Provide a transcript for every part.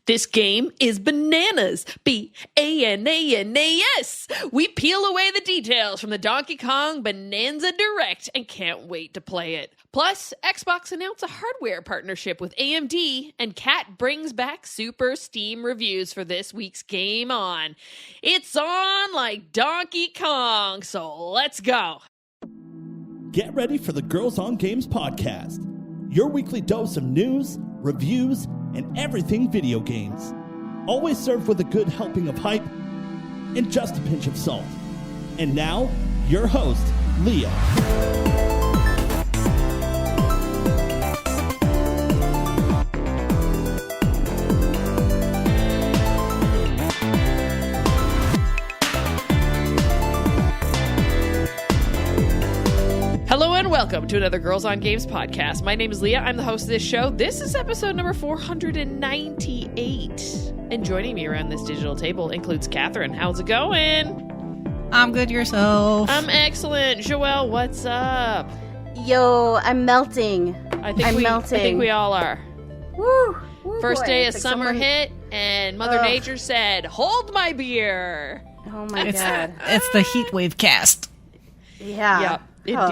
This game is Bananas, B-A-N-A-N-A-S. We peel away the details from the Donkey Kong Bananaza Direct and can't wait to play it. Plus, Xbox announced a hardware partnership with AMD, and Cat brings back Super Steam reviews for this week's Game On. It's on like Donkey Kong, so let's go. Get ready for the Girls on Games podcast, your weekly dose of news, reviews, and everything video games. Always served with a good helping of hype and just a pinch of salt. And now, your host, Leah. Hello and welcome to another Girls on Games podcast. My name is Leah. I'm the host of this show. This is episode number 498. And joining me around this digital table includes Catherine. How's it going? I'm good, yourself. I'm excellent. Joelle, what's up? Yo, I'm melting. I think we all are. Woo! First boy. day of It's like summer someone- hit, and Mother Nature said, "Hold my beer." Oh my god. It's the heat wave cast. Yeah. Yeah,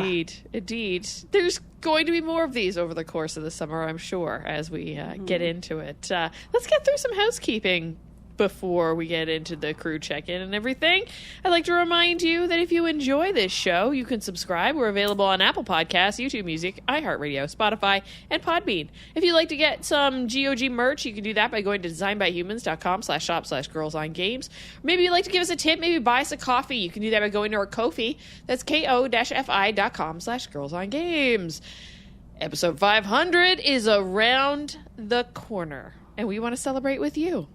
indeed. There's going to be more of these over the course of the summer, I'm sure, as we get into it. Let's get through some housekeeping before we get into the crew check-in and everything. I'd like to remind you that if you enjoy this show, you can subscribe. We're available on Apple Podcasts, YouTube Music, iHeartRadio, Spotify, and Podbean. If you'd like to get some GOG merch, you can do that by going to designbyhumans.com/shop/girlsongames. Maybe you'd like to give us a tip, maybe buy us a coffee. You can do that by going to our Ko-fi. That's ko-fi.com/girlsongames. Episode 500 is around the corner, and we want to celebrate with you.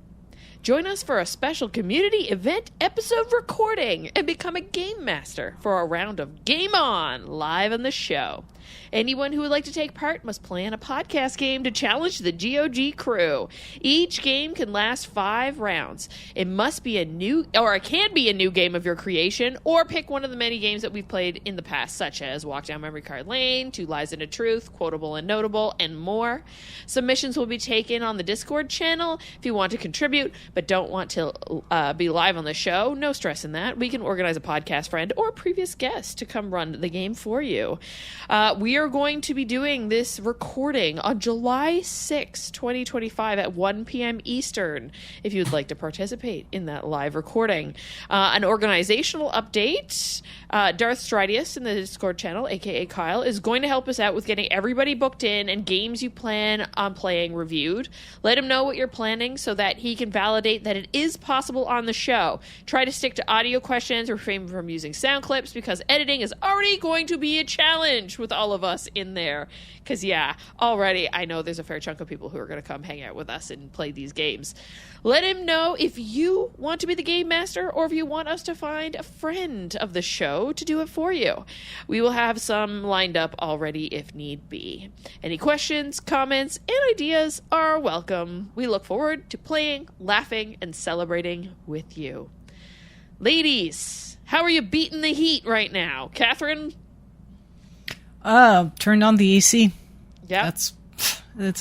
Join us for a special community event episode recording and become a game master for a round of Game On live on the show. Anyone who would like to take part must plan a podcast game to challenge the GOG crew. Each game can last 5 rounds. It must be it can be a new game of your creation, or pick one of the many games that we've played in the past, such as Walk Down Memory Card Lane, Two Lies and a Truth, Quotable and Notable, and more. Submissions will be taken on the Discord channel. If you want to contribute but don't want to be live on the show, no stress in that. We can organize a podcast friend or previous guest to come run the game for you. We are going to be doing this recording on July 6, 2025 at 1 p.m. Eastern, if you'd like to participate in that live recording. An organizational update. Darth Stridius in the Discord channel, aka Kyle, is going to help us out with getting everybody booked in and games you plan on playing reviewed. Let him know what you're planning so that he can validate that it is possible on the show. Try to stick to audio questions, refrain from using sound clips, because editing is already going to be a challenge with all of us in there. Because already I know there's a fair chunk of people who are going to come hang out with us and play these games. Let him know if you want to be the game master or if you want us to find a friend of the show to do it for you. We will have some lined up already if need be. Any questions, comments, and ideas are welcome. We look forward to playing, laughing, and celebrating with you. Ladies, how are you beating the heat right now? Catherine? Turned on the AC. Yeah. That's the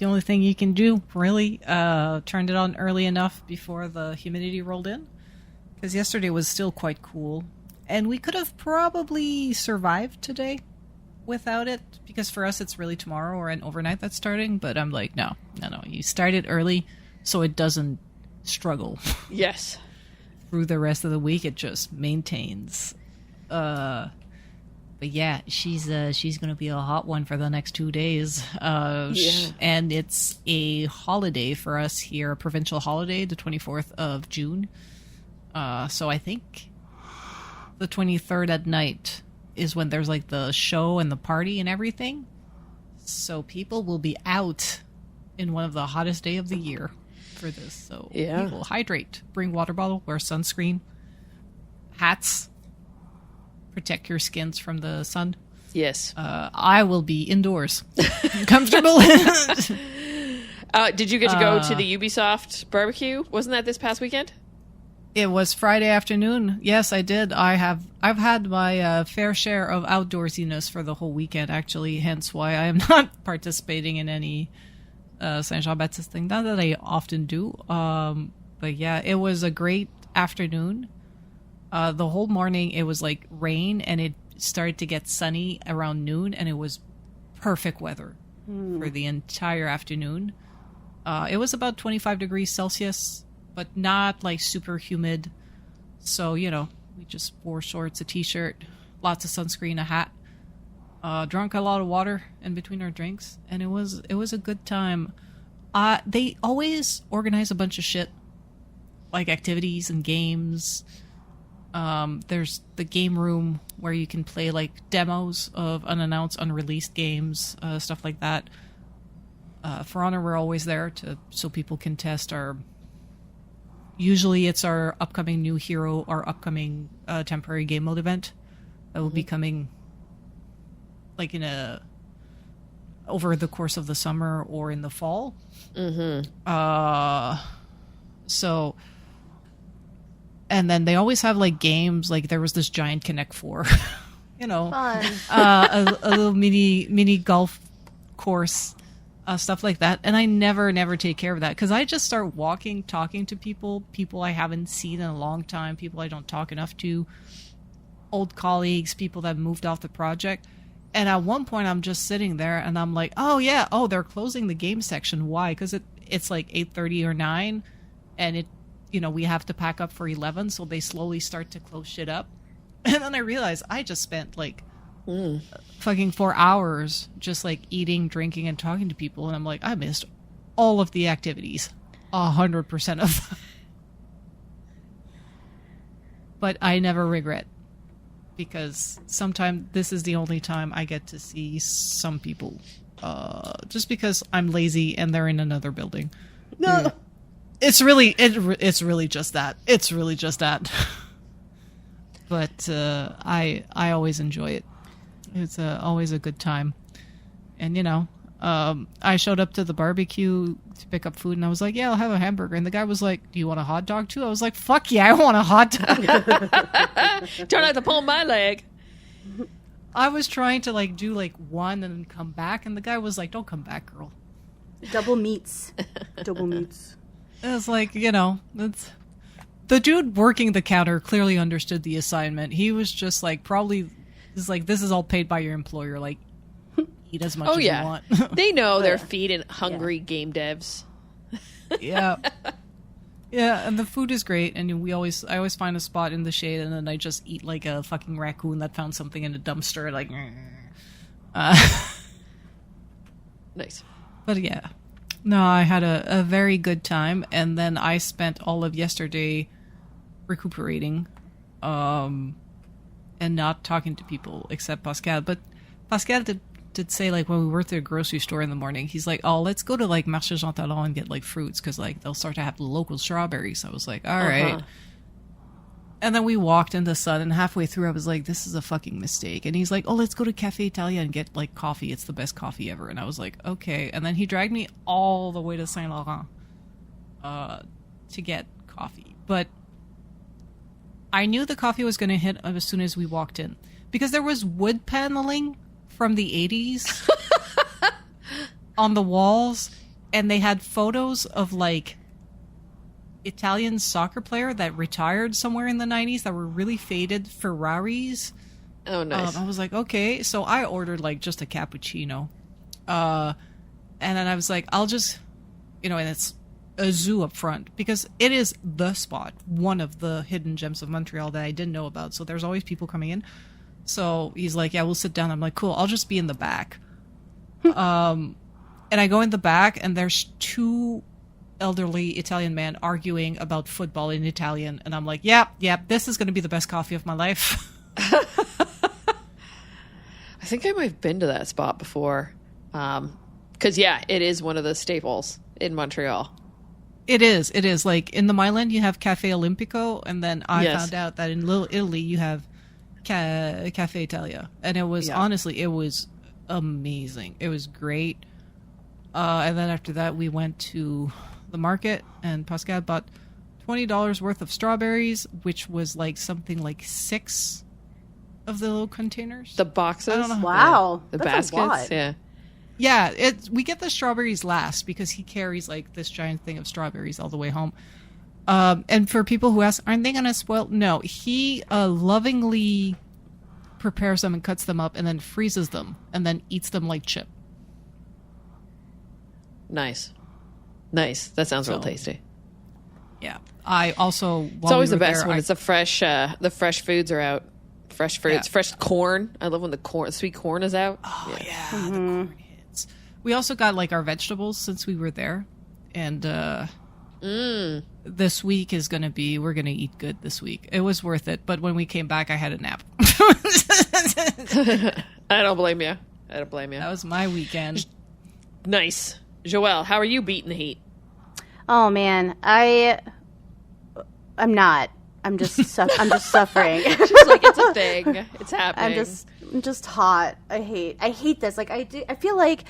only thing you can do, really. Turned it on early enough before the humidity rolled in, because yesterday was still quite cool, and we could have probably survived today without it, because for us it's really tomorrow or an overnight that's starting. But I'm like, no, you start it early so it doesn't struggle. Yes. Through the rest of the week. It just maintains. But yeah, she's gonna be a hot one for the next 2 days. And it's a holiday for us here, a provincial holiday, the 24th of June. So I think the 23rd at night is when there's like the show and the party and everything. So people will be out in one of the hottest day of the year for this. So people hydrate, bring water bottle, wear sunscreen, hats. Protect your skins from the sun. Yes. I will be indoors. Comfortable. Did you get to go to the Ubisoft barbecue? Wasn't that this past weekend? It was Friday afternoon. Yes, I did. I've had my fair share of outdoorsiness for the whole weekend, actually, hence why I am not participating in any Saint-Jean-Baptiste thing. Not that I often do. But yeah, it was a great afternoon. The whole morning it was like rain, and it started to get sunny around noon, and it was perfect weather for the entire afternoon. It was about 25 degrees Celsius, but not like super humid. So, you know, we just wore shorts, a t-shirt, lots of sunscreen, a hat. Drank a lot of water in between our drinks, and it was a good time. They always organize a bunch of shit, like activities and games. There's the game room where you can play like demos of unannounced, unreleased games, stuff like that. For Honor, we're always there so people can test our. Usually, it's our upcoming new hero, our upcoming temporary game mode event that will be coming, like over the course of the summer or in the fall. So. And then they always have like games, like there was this giant Connect 4, you know, a little mini golf course, stuff like that. And I never take care of that because I just start walking, talking to people I haven't seen in a long time, people I don't talk enough to, old colleagues, people that moved off the project. And at one point I'm just sitting there and I'm like, oh yeah, they're closing the game section. Why? Because it's like 8:30 or 9 and we have to pack up for 11, so they slowly start to close shit up. And then I realized I just spent like fucking 4 hours just like eating, drinking, and talking to people, and I'm like, I missed all of the activities, 100% of them. But I never regret, because sometimes this is the only time I get to see some people, just because I'm lazy and they're in another building. No. It's really just that. It's really just that. But I always enjoy it. It's always a good time. And I showed up to the barbecue to pick up food, and I was like, "Yeah, I'll have a hamburger." And the guy was like, "Do you want a hot dog too?" I was like, "Fuck yeah, I want a hot dog." Don't have to pull my leg. I was trying to like do like one and then come back, and the guy was like, "Don't come back, girl." Double meats. Double meats. It was like, that's the dude working the counter clearly understood the assignment. He was just like, this is all paid by your employer. Like, eat as much as you want. They know they're feeding hungry game devs. Yeah. Yeah, and the food is great, and I always find a spot in the shade, and then I just eat like a fucking raccoon that found something in a dumpster, like. Nice. But yeah. No, I had a very good time, and then I spent all of yesterday recuperating, and not talking to people except Pascal. But Pascal did say, like, when we were at the grocery store in the morning, he's like, "Oh, let's go to like Marché Jean Talon and get like fruits, because like they'll start to have local strawberries." I was like, "All right." And then we walked in the sun, and halfway through I was like, this is a fucking mistake. And he's like, "Oh, let's go to Café Italia and get like coffee. It's the best coffee ever." And I was like, okay. And then he dragged me all the way to Saint Laurent to get coffee. But I knew the coffee was going to hit as soon as we walked in, because there was wood paneling from the 80s on the walls, and they had photos of like Italian soccer player that retired somewhere in the 90s that were really faded Ferraris. Oh, nice. I was like, okay. So I ordered like just a cappuccino. And then I was like, I'll just, and it's a zoo up front, because it is the spot, one of the hidden gems of Montreal that I didn't know about. So there's always people coming in. So he's like, "Yeah, we'll sit down." I'm like, "Cool, I'll just be in the back." And I go in the back, and there's two elderly Italian men arguing about football in Italian, and I'm like, yeah, this is going to be the best coffee of my life. I think I might have been to that spot before, because it is one of the staples in Montreal. It is like in the Milan you have Cafe Olimpico, and then I found out that in Little Italy you have Cafe Italia, and it was honestly, it was amazing. It was great. And then after that we went to the market, and Pascal bought $20 worth of strawberries, which was like something like 6 of the little containers. The boxes? Wow. The That's baskets? Yeah. Yeah, we get the strawberries last because he carries like this giant thing of strawberries all the way home. And for people who ask, aren't they going to spoil? No, he lovingly prepares them and cuts them up and then freezes them and then eats them like chip. Nice. That sounds real tasty. Yeah. I also... It's always the best when it's the fresh foods are out. Fresh fruits, fresh corn. I love when the sweet corn is out. Oh, yeah. The corn hits. We also got like our vegetables since we were there. And this week is going to be... We're going to eat good this week. It was worth it. But when we came back, I had a nap. I don't blame you. That was my weekend. Nice. Joelle, how are you beating the heat? Oh man, I'm not. I'm just suffering. She's like, it's a thing. It's happening. I'm just hot. I hate this. Like I feel like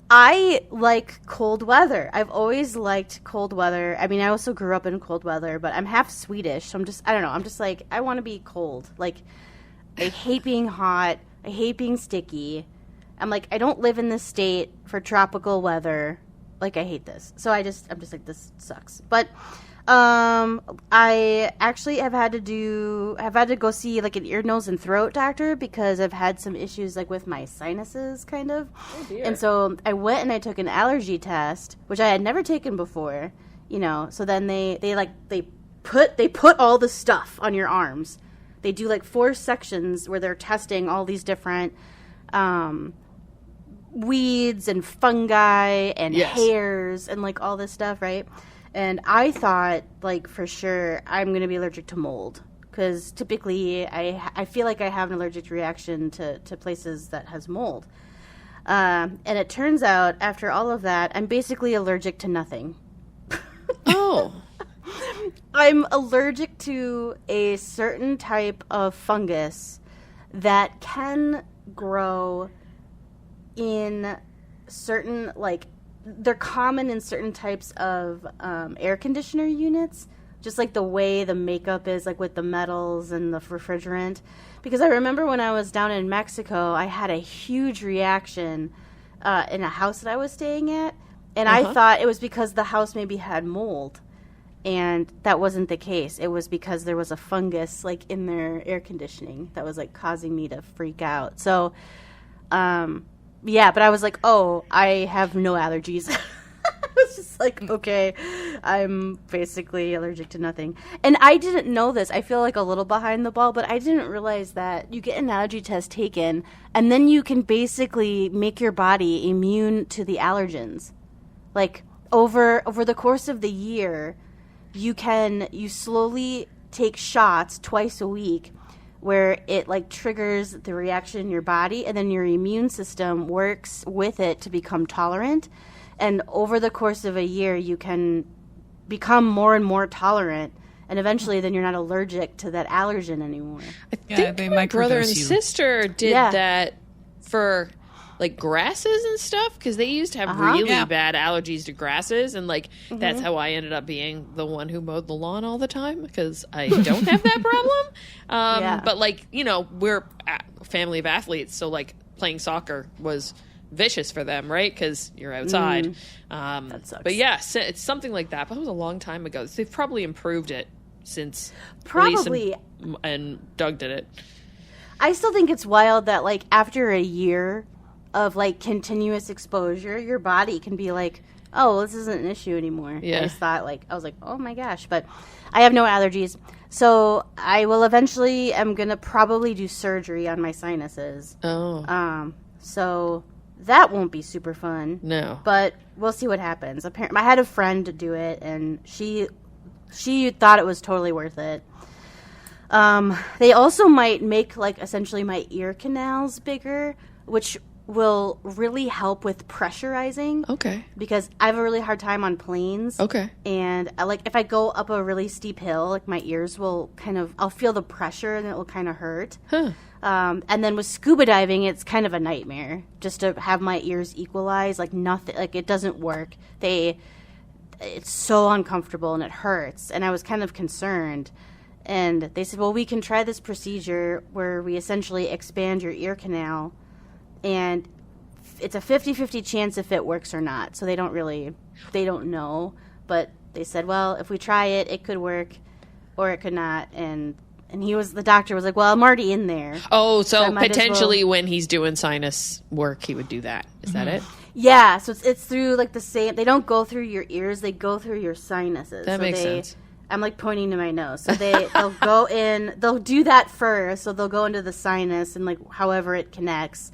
I like cold weather. I've always liked cold weather. I mean, I also grew up in cold weather, but I'm half Swedish, so I don't know. I'm just like, I want to be cold. Like, I hate being hot. I hate being sticky. I'm like, I don't live in this state for tropical weather. Like, I hate this. So I'm just like, this sucks. But I actually have had to go see like an ear, nose, and throat doctor because I've had some issues like with my sinuses, kind of. Oh dear. And so I went and I took an allergy test, which I had never taken before. You know, so then they put all the stuff on your arms. They do like 4 sections where they're testing all these different weeds and fungi and hairs and like all this stuff, right? And I thought like for sure I'm going to be allergic to mold because typically I feel like I have an allergic reaction to places that has mold. And it turns out after all of that, I'm basically allergic to nothing. Oh. I'm allergic to a certain type of fungus that can grow in certain, like, they're common in certain types of air conditioner units, just like the way the makeup is, like with the metals and the refrigerant. Because I remember when I was down in Mexico, I had a huge reaction in a house that I was staying at, and I thought it was because the house maybe had mold. And that wasn't the case. It was because there was a fungus, like, in their air conditioning that was, like, causing me to freak out. So, yeah, but I was like, oh, I have no allergies. I was just like, okay, I'm basically allergic to nothing. And I didn't know this. I feel like a little behind the ball, but I didn't realize that you get an allergy test taken, and then you can basically make your body immune to the allergens. Like, over the course of the year, you slowly take shots twice a week where it like triggers the reaction in your body, and then your immune system works with it to become tolerant. And over the course of a year, you can become more and more tolerant, and eventually then you're not allergic to that allergen anymore. I think my brother and sister did that for like grasses and stuff, because they used to have really bad allergies to grasses, and like that's how I ended up being the one who mowed the lawn all the time, because I don't have that problem. But like, you know, we're a family of athletes, so like playing soccer was vicious for them, right? Because you're outside. That sucks. But yeah, it's something like that. But it was a long time ago. They've probably improved it since probably and Doug did it. I still think it's wild that like after a year of like continuous exposure, your body can be like, oh, this isn't an issue anymore. Yeah. I just thought like, I was like, oh my gosh, but I have no allergies. So I will eventually, I'm going to probably do surgery on my sinuses. Oh. So that won't be super fun. No. But we'll see what happens. Apparently, I had a friend do it, and she thought it was totally worth it. They also might make like essentially my ear canals bigger, which will really help with pressurizing. Okay. Because I have a really hard time on planes. Okay. And like if I go up a really steep hill, like my ears will I'll feel the pressure and it will kind of hurt. Huh. And then with scuba diving, it's kind of a nightmare just to have my ears equalize. Like nothing, like it doesn't work. It's so uncomfortable and it hurts. And I was kind of concerned. And they said, well, we can try this procedure where we essentially expand your ear canal. And it's a 50-50 chance if it works or not. So they don't know. But they said, well, if we try it, it could work or it could not. And the doctor was like, well, I'm already in there. Oh, so potentially when he's doing sinus work, he would do that. Is that it? Yeah. So it's through like the same, they don't go through your ears, they go through your sinuses. That makes sense. I'm like pointing to my nose. So they'll go in, they'll do that first. So they'll go into the sinus and like however it connects,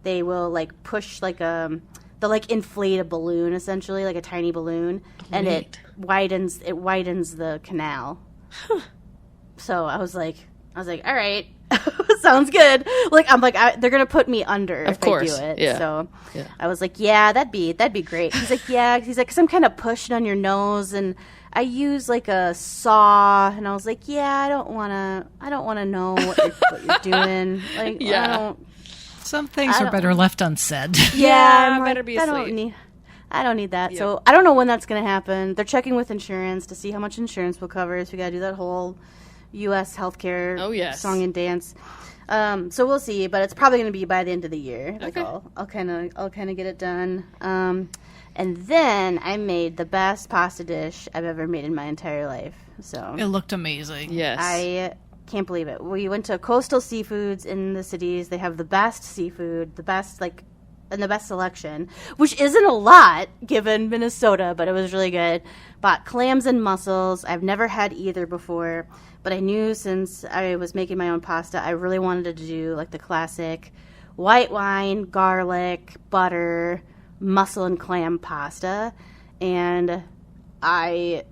they will like push like they'll like inflate a balloon essentially, like a tiny balloon, and it widens the canal. Huh. So I was like, all right, sounds good. Like I'm like they're gonna put me under if I do it. Yeah. So I was like, yeah, that'd be great. He's like, yeah. He's like, 'cause I'm kind of pushing on your nose, and I use like a saw, and I was like, yeah, I don't wanna know what you're doing. Like, Some things are better left unsaid. Yeah, better be asleep. I don't need that. Yep. So I don't know when that's going to happen. They're checking with insurance to see how much insurance will cover. So we got to do that whole U.S. healthcare song and dance. So we'll see, but it's probably going to be by the end of the year. Like I'll kind of get it done. And then I made the best pasta dish I've ever made in my entire life. So it looked amazing. Yes, I can't believe it. We went to Coastal Seafoods in the cities. They have the best seafood, the best and the best selection, which isn't a lot given Minnesota, but it was really good. Bought clams and mussels. I've never had either before, but I knew since I was making my own pasta, I really wanted to do like the classic white wine, garlic, butter, mussel and clam pasta, and I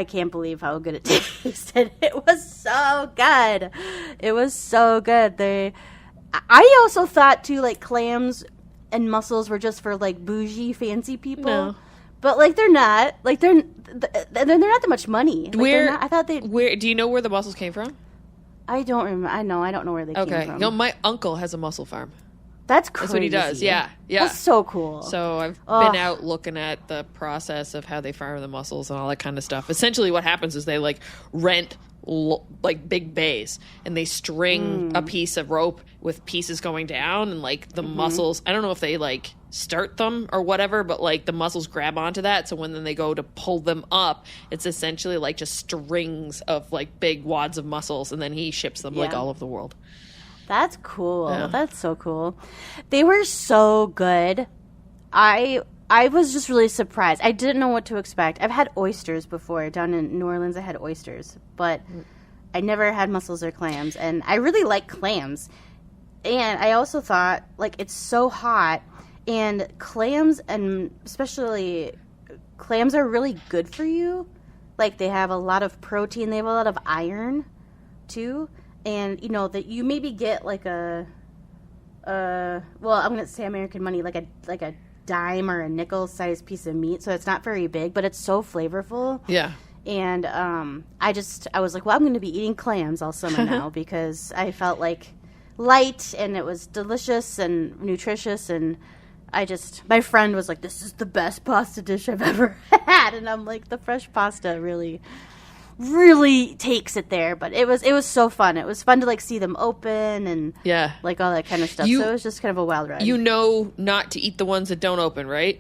can't believe how good it tasted. It was so good. It was so good. I also thought too, like clams and mussels were just for like bougie, fancy people. No. But like they're not. Like they're not that much money. Like, Where do you know where the mussels came from? I don't remember. I don't know where they came from. Okay, my uncle has a mussel farm. That's crazy. That's what he does. Yeah. That's so cool. So I've been out looking at the process of how they farm the mussels and all that kind of stuff. Essentially, what happens is they like rent like big bays, and they string a piece of rope with pieces going down, and like the mussels, I don't know if they like start them or whatever, but like the mussels grab onto that, so when then they go to pull them up, it's essentially like just strings of like big wads of mussels, and then he ships them like all over the world. That's cool. Yeah. That's so cool. They were so good. I was just really surprised. I didn't know what to expect. I've had oysters before. Down in New Orleans, I had oysters. But I never had mussels or clams. And I really like clams. And I also thought, like, it's so hot. And clams, and especially clams, are really good for you. Like, they have a lot of protein. They have a lot of iron, too. And, you know, that you maybe get like well, I'm going to say American money, like a dime or a nickel sized piece of meat. So it's not very big, but it's so flavorful. Yeah. And I was like, well, I'm going to be eating clams all summer now because I felt like light and it was delicious and nutritious. And my friend was like, this is the best pasta dish I've ever had. And I'm like, the fresh pasta really takes it there. But it was so fun. It was fun to like see them open and like all that kind of stuff. So it was just kind of a wild ride. You know not to eat the ones that don't open, right?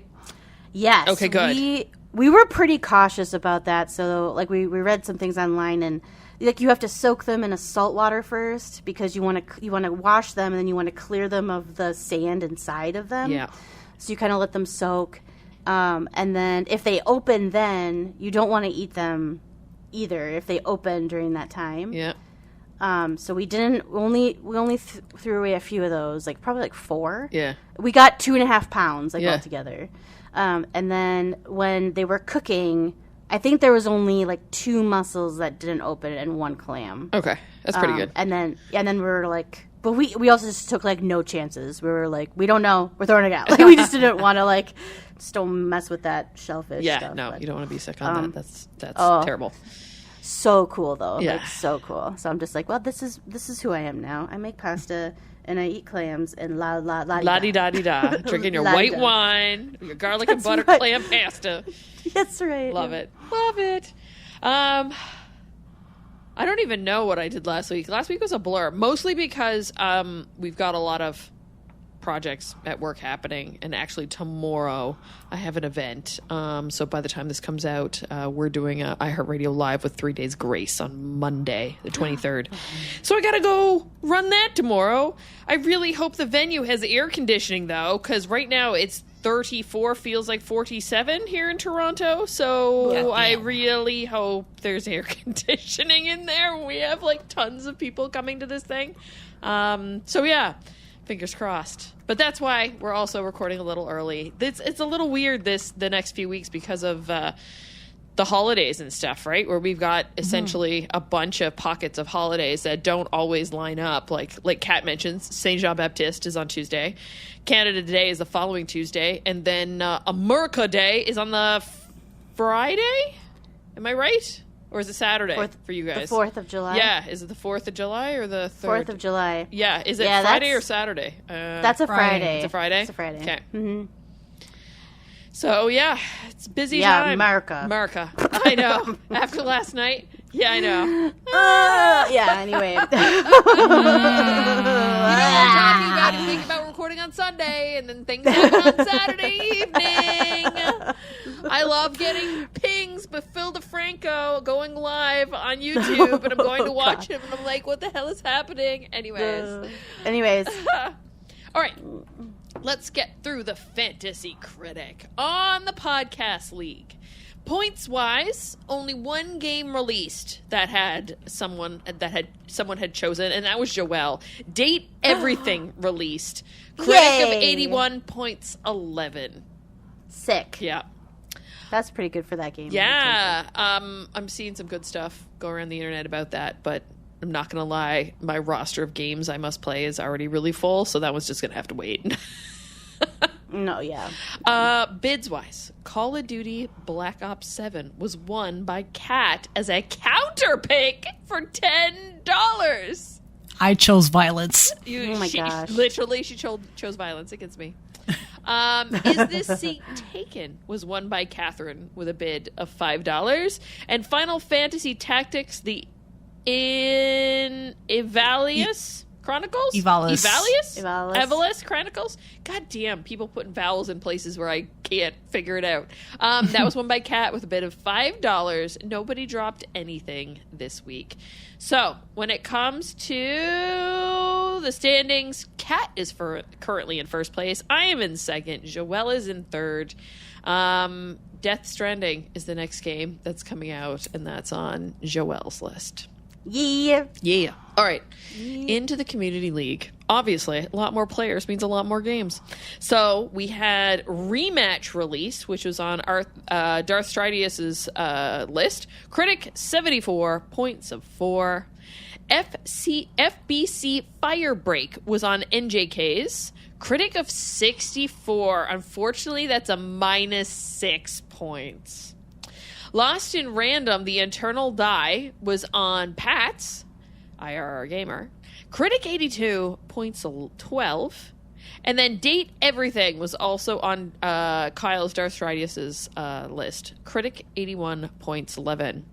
Yes. Okay, good. We were pretty cautious about that. So like we read some things online, and like you have to soak them in a salt water first because you want to wash them, and then you want to clear them of the sand inside of them. Yeah. So you kind of let them soak, and then if they open, then you don't want to eat them either if they open during that time. Yeah. So we only threw away a few of those, like probably like 4. Yeah. We got 2.5 pounds altogether. And then when they were cooking, I think there was only like 2 mussels that didn't open and 1 clam. Okay, that's pretty good. And then we were like, but we also just took like no chances. We were like, we don't know, we're throwing it out. Like we just didn't want to like just don't mess with that shellfish. Yeah, stuff. no, but, you don't want to be sick on that. That's terrible. So cool though. Yeah. Like so cool. So I'm just like, well, this is who I am now. I make pasta and I eat clams and la-di-da-di-da. Drinking your white wine, your garlic and butter clam pasta. That's right. Love it. Love it. I don't even know what I did last week. Last week was a blur, mostly because we've got a lot of projects at work happening, and actually tomorrow I have an event. So by the time this comes out, we're doing a iHeartRadio Live with 3 Days Grace on Monday, the 23rd. So I got to go run that tomorrow. I really hope the venue has air conditioning, though, because right now it's 34, feels like 47 here in Toronto. So I really hope there's air conditioning in there. We have like tons of people coming to this thing. So yeah, fingers crossed. But that's why we're also recording a little early. It's a little weird the next few weeks because of the holidays and stuff, right? Where we've got essentially a bunch of pockets of holidays that don't always line up. Like Kat mentions, Saint Jean Baptiste is on Tuesday. Canada Day is the following Tuesday. And then America Day is on the Friday? Am I right? Or is it Saturday for you guys? The 4th of July. Yeah. Is it the 4th of July or the 3rd? 4th of July. Yeah. Is it Friday or Saturday? That's a Friday. It's a Friday? It's a Friday. Okay. Mm-hmm. So, yeah, it's busy time. America. I know. After last night. Yeah, I know. Anyway. Talking about it, think about recording on Sunday, and then things happen on Saturday evening. I love getting pings with Phil DeFranco going live on YouTube, and I'm going to watch him, and I'm like, what the hell is happening? Anyways. All right. Let's get through the Fantasy Critic on the Podcast League. Points-wise, only one game released that someone had chosen, and that was Joelle. Date Everything released. Critic of 81 points, 11. Sick. Yeah. That's pretty good for that game. Yeah. I'm seeing some good stuff go around the internet about that, but I'm not going to lie. My roster of games I must play is already really full, so that one's just going to have to wait. No, yeah. Bids-wise, Call of Duty Black Ops 7 was won by Cat as a counter pick for $10. I chose violence. Oh my gosh. Literally, she chose violence against me. Is This Seat Taken was won by Catherine with a bid of $5. And Final Fantasy Tactics, the Ivalius Chronicles? Ivalius Chronicles? God damn, people putting vowels in places where I can't figure it out. That was won by Cat with a bid of $5. Nobody dropped anything this week. So, when it comes to the standings, Cat is currently in first place. I am in second. Joelle is in third. Death Stranding is the next game that's coming out, and that's on Joelle's list. Yeah. All right. Into the Community League. Obviously, a lot more players means a lot more games. So we had Rematch release, which was on Darth Stridius's list. Critic, 74, points of 4. FBC Firebreak was on NJK's. Critic of 64. Unfortunately, that's a minus 6 points. Lost in Random, The Eternal Die was on Pat's, IRR Gamer. Critic 82, points 12. And then Date Everything was also on Kyle's Darth Stridius's list. Critic 81, points 11.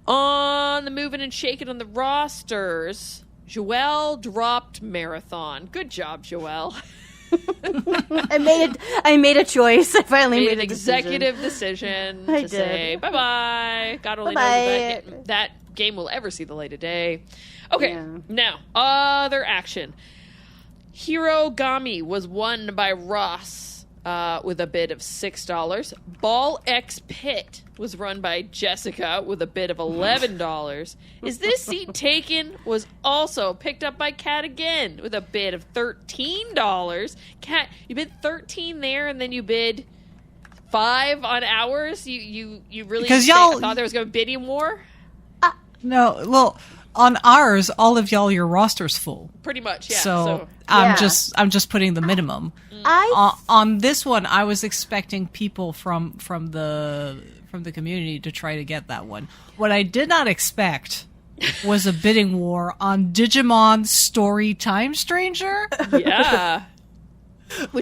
On the Moving and Shaking on the rosters, Joelle dropped Marathon. Good job, Joelle. I made a choice. I finally made an executive decision to say bye-bye. God only knows if that game will ever see the light of day. Okay, Now, other action. Hirogami was won by Ross with a bid of $6. Ball X Pit was run by Jessica with a bid of $11. Is This Seat Taken was also picked up by Kat again with a bid of $13. Kat, you bid 13 there, and then you bid 5 on ours. You really because y'all thought there was going to be bidding war? No, well, on ours, all of y'all, your roster's full. Pretty much, yeah. So I'm just putting the minimum. On this one, I was expecting people from the community to try to get that one. What I did not expect was a bidding war on Digimon Story Time Stranger. Yeah.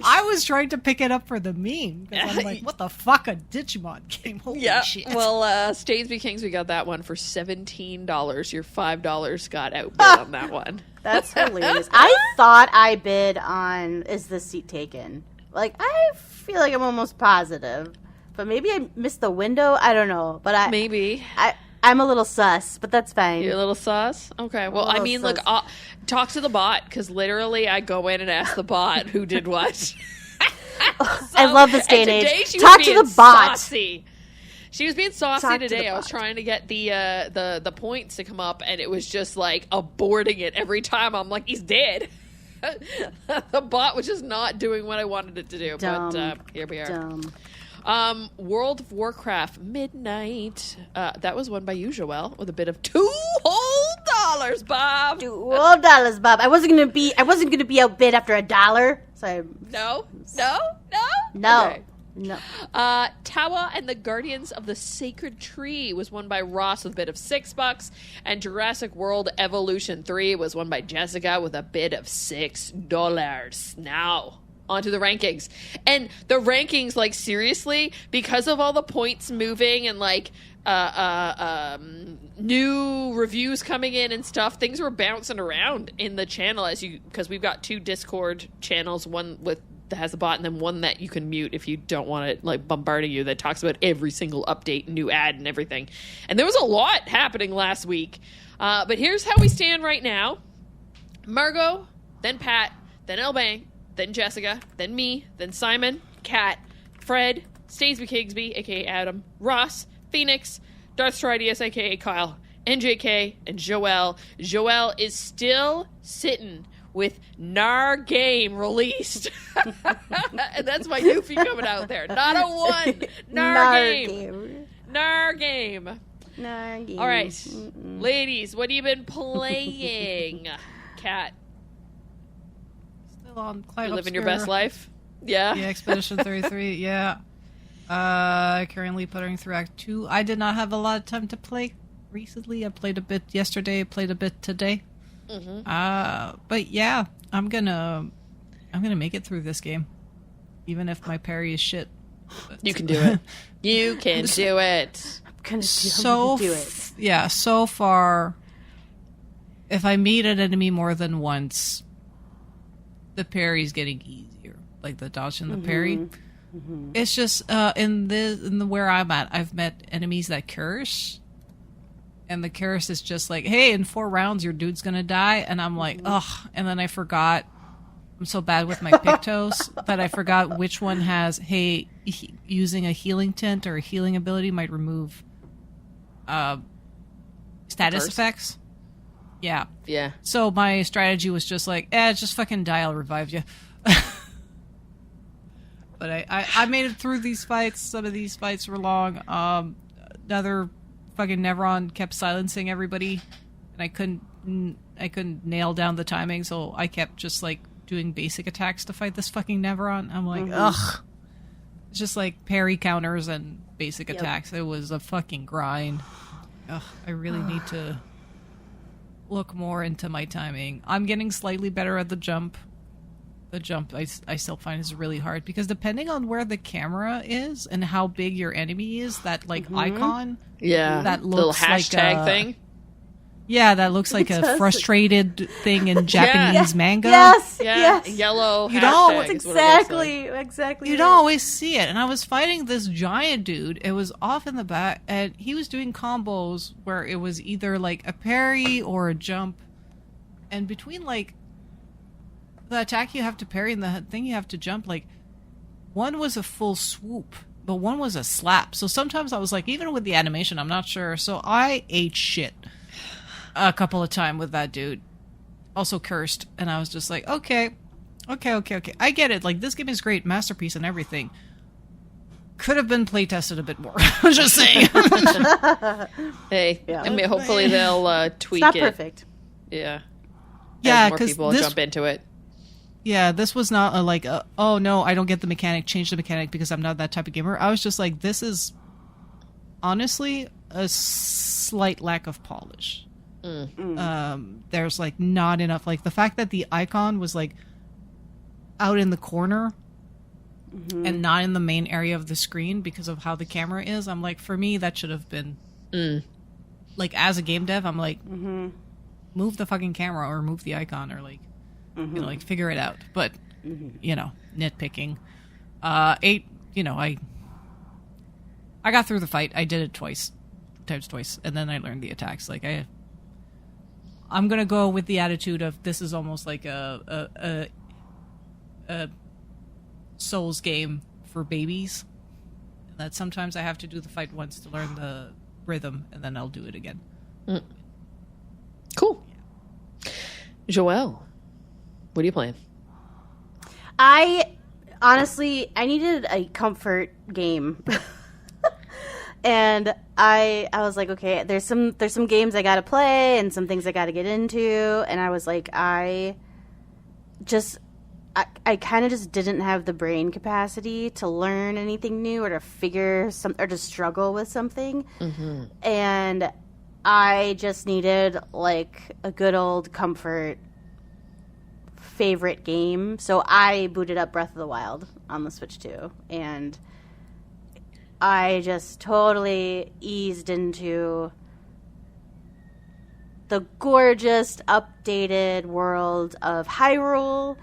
I was trying to pick it up for the meme. I'm like, what the fuck, a Digimon game? Holy shit. Well, Stainsby Kings, we got that one for $17. Your $5 got outbid on that one. That's hilarious. I thought I bid on Is This Seat Taken? Like, I feel like I'm almost positive. But maybe I missed the window. I don't know. But Maybe. I'm a little sus, but that's fine. You're a little sus? Okay. Well, I mean, look, talk to the bot, because literally I go in and ask the bot who did what. I love this day and age. She Talk was to being the bot. Saucy. She was being saucy Talk to today. the I was bot. trying to get the points to come up, and it was just like aborting it every time. I'm like, he's dead. The bot was just not doing what I wanted it to do. Dumb. But here we are. Dumb. World of Warcraft Midnight. That was won by Usual with a bid of $2 whole, Bob. $2, Bob. I wasn't gonna be outbid after $1. So No. no. Okay. Tawa and the Guardians of the Sacred Tree was won by Ross with a bid of $6, and Jurassic World Evolution 3 was won by Jessica with a bid of $6. Now, onto the rankings. And the rankings, like, seriously, because of all the points moving and, like, new reviews coming in and stuff, things were bouncing around in the channel because we've got 2 Discord channels, one that has a bot and then one that you can mute if you don't want it, like, bombarding you, that talks about every single update, new ad and everything. And there was a lot happening last week. But here's how we stand right now. Margot, then Pat, then Elbang, then Jessica, then me, then Simon, Kat, Fred, Stainsby Kigsby, a.k.a. Adam, Ross, Phoenix, Darth Stridius, a.k.a. Kyle, NJK, and Joelle. Joelle is still sitting with Nar Game released. And that's my Yuffie coming out there. Not a 1. Nar Game. Nar Game. All right. Ladies, what have you been playing? Kat. On Clyde You living your Obscure. best life? Yeah. Yeah, Expedition 33, yeah. Currently putting through Act 2. I did not have a lot of time to play recently. I played a bit yesterday, played a bit today. Mm-hmm. But yeah, I'm gonna make it through this game. Even if my parry is shit. But You can do it. You can do it. I'm gonna do it. Yeah, so far, if I meet an enemy more than once, the parry's getting easier, like the dodge and the parry. Mm-hmm. It's just in the where I'm at, I've met enemies that curse, and the curse is just like, "Hey, in 4 rounds, your dude's gonna die," and I'm like, "Ugh!" And then I forgot. I'm so bad with my Pictos that I forgot which one has, "Hey, using a healing tint or a healing ability might remove status Curse? effects." Yeah. Yeah. So my strategy was just like, just fucking die, I'll revive you. But I made it through these fights. Some of these fights were long. Another fucking Nevron kept silencing everybody, and I couldn't nail down the timing, so I kept just like doing basic attacks to fight this fucking Nevron. I'm like, ugh. It's just like parry counters and basic attacks. It was a fucking grind. Ugh, I really need to look more into my timing. I'm getting slightly better at the jump. The jump I still find is really hard because depending on where the camera is and how big your enemy is, that like icon, that little looks hashtag like thing. Yeah, that looks like a frustrated thing in Japanese manga. Yes, Yeah, yes. yellow. You don't- hashtag is what it looks like. Exactly. You don't always see it. And I was fighting this giant dude. It was off in the back, and he was doing combos where it was either like a parry or a jump. And between like the attack you have to parry and the thing you have to jump, like one was a full swoop, but one was a slap. So sometimes I was like, even with the animation, I'm not sure. So I ate shit a couple of times with that dude. Also cursed. And I was just like, okay. I get it. Like, this game is great, masterpiece and everything. Could have been play tested a bit more. I'm just saying. Hey, Yeah. I mean, hopefully they'll tweak It's not it. perfect. Yeah. Yeah, As more 'cause people this- jump into it. Yeah, this was not oh no, I don't get the mechanic, change the mechanic because I'm not that type of gamer. I was just like, this is honestly a slight lack of polish. There's like not enough, like the fact that the icon was like out in the corner and not in the main area of the screen because of how the camera is. I'm like, for me, that should have been like, as a game dev, I'm like, move the fucking camera or move the icon or like, you know, like figure it out. But you know, nitpicking. I got through the fight. I did it twice, and then I learned the attacks. Like I'm gonna go with the attitude of this is almost like a Souls game for babies. That sometimes I have to do the fight once to learn the rhythm, and then I'll do it again. Cool. Joelle, what are you playing? I needed a comfort game. And I was like, okay, there's some games I gotta play and some things I gotta get into, and I was like, I kind of just didn't have the brain capacity to learn anything new or to figure or to struggle with something, and I just needed like a good old comfort favorite game, so I booted up Breath of the Wild on the Switch 2, and I just totally eased into the gorgeous, updated world of Hyrule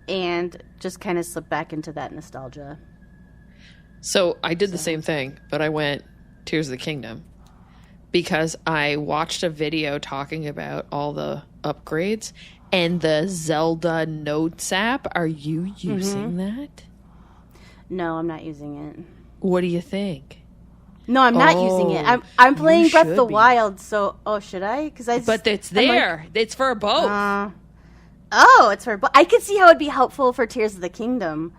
and just kind of slipped back into that nostalgia. So I did the same thing, but I went Tears of the Kingdom because I watched a video talking about all the upgrades and the Zelda Notes app. Are you using that? No, I'm not using it. What do you think? No, I'm not using it. I'm playing Breath of the Wild, so should I? But it's there. Like, it's for both. It's for both. I could see how it'd be helpful for Tears of the Kingdom.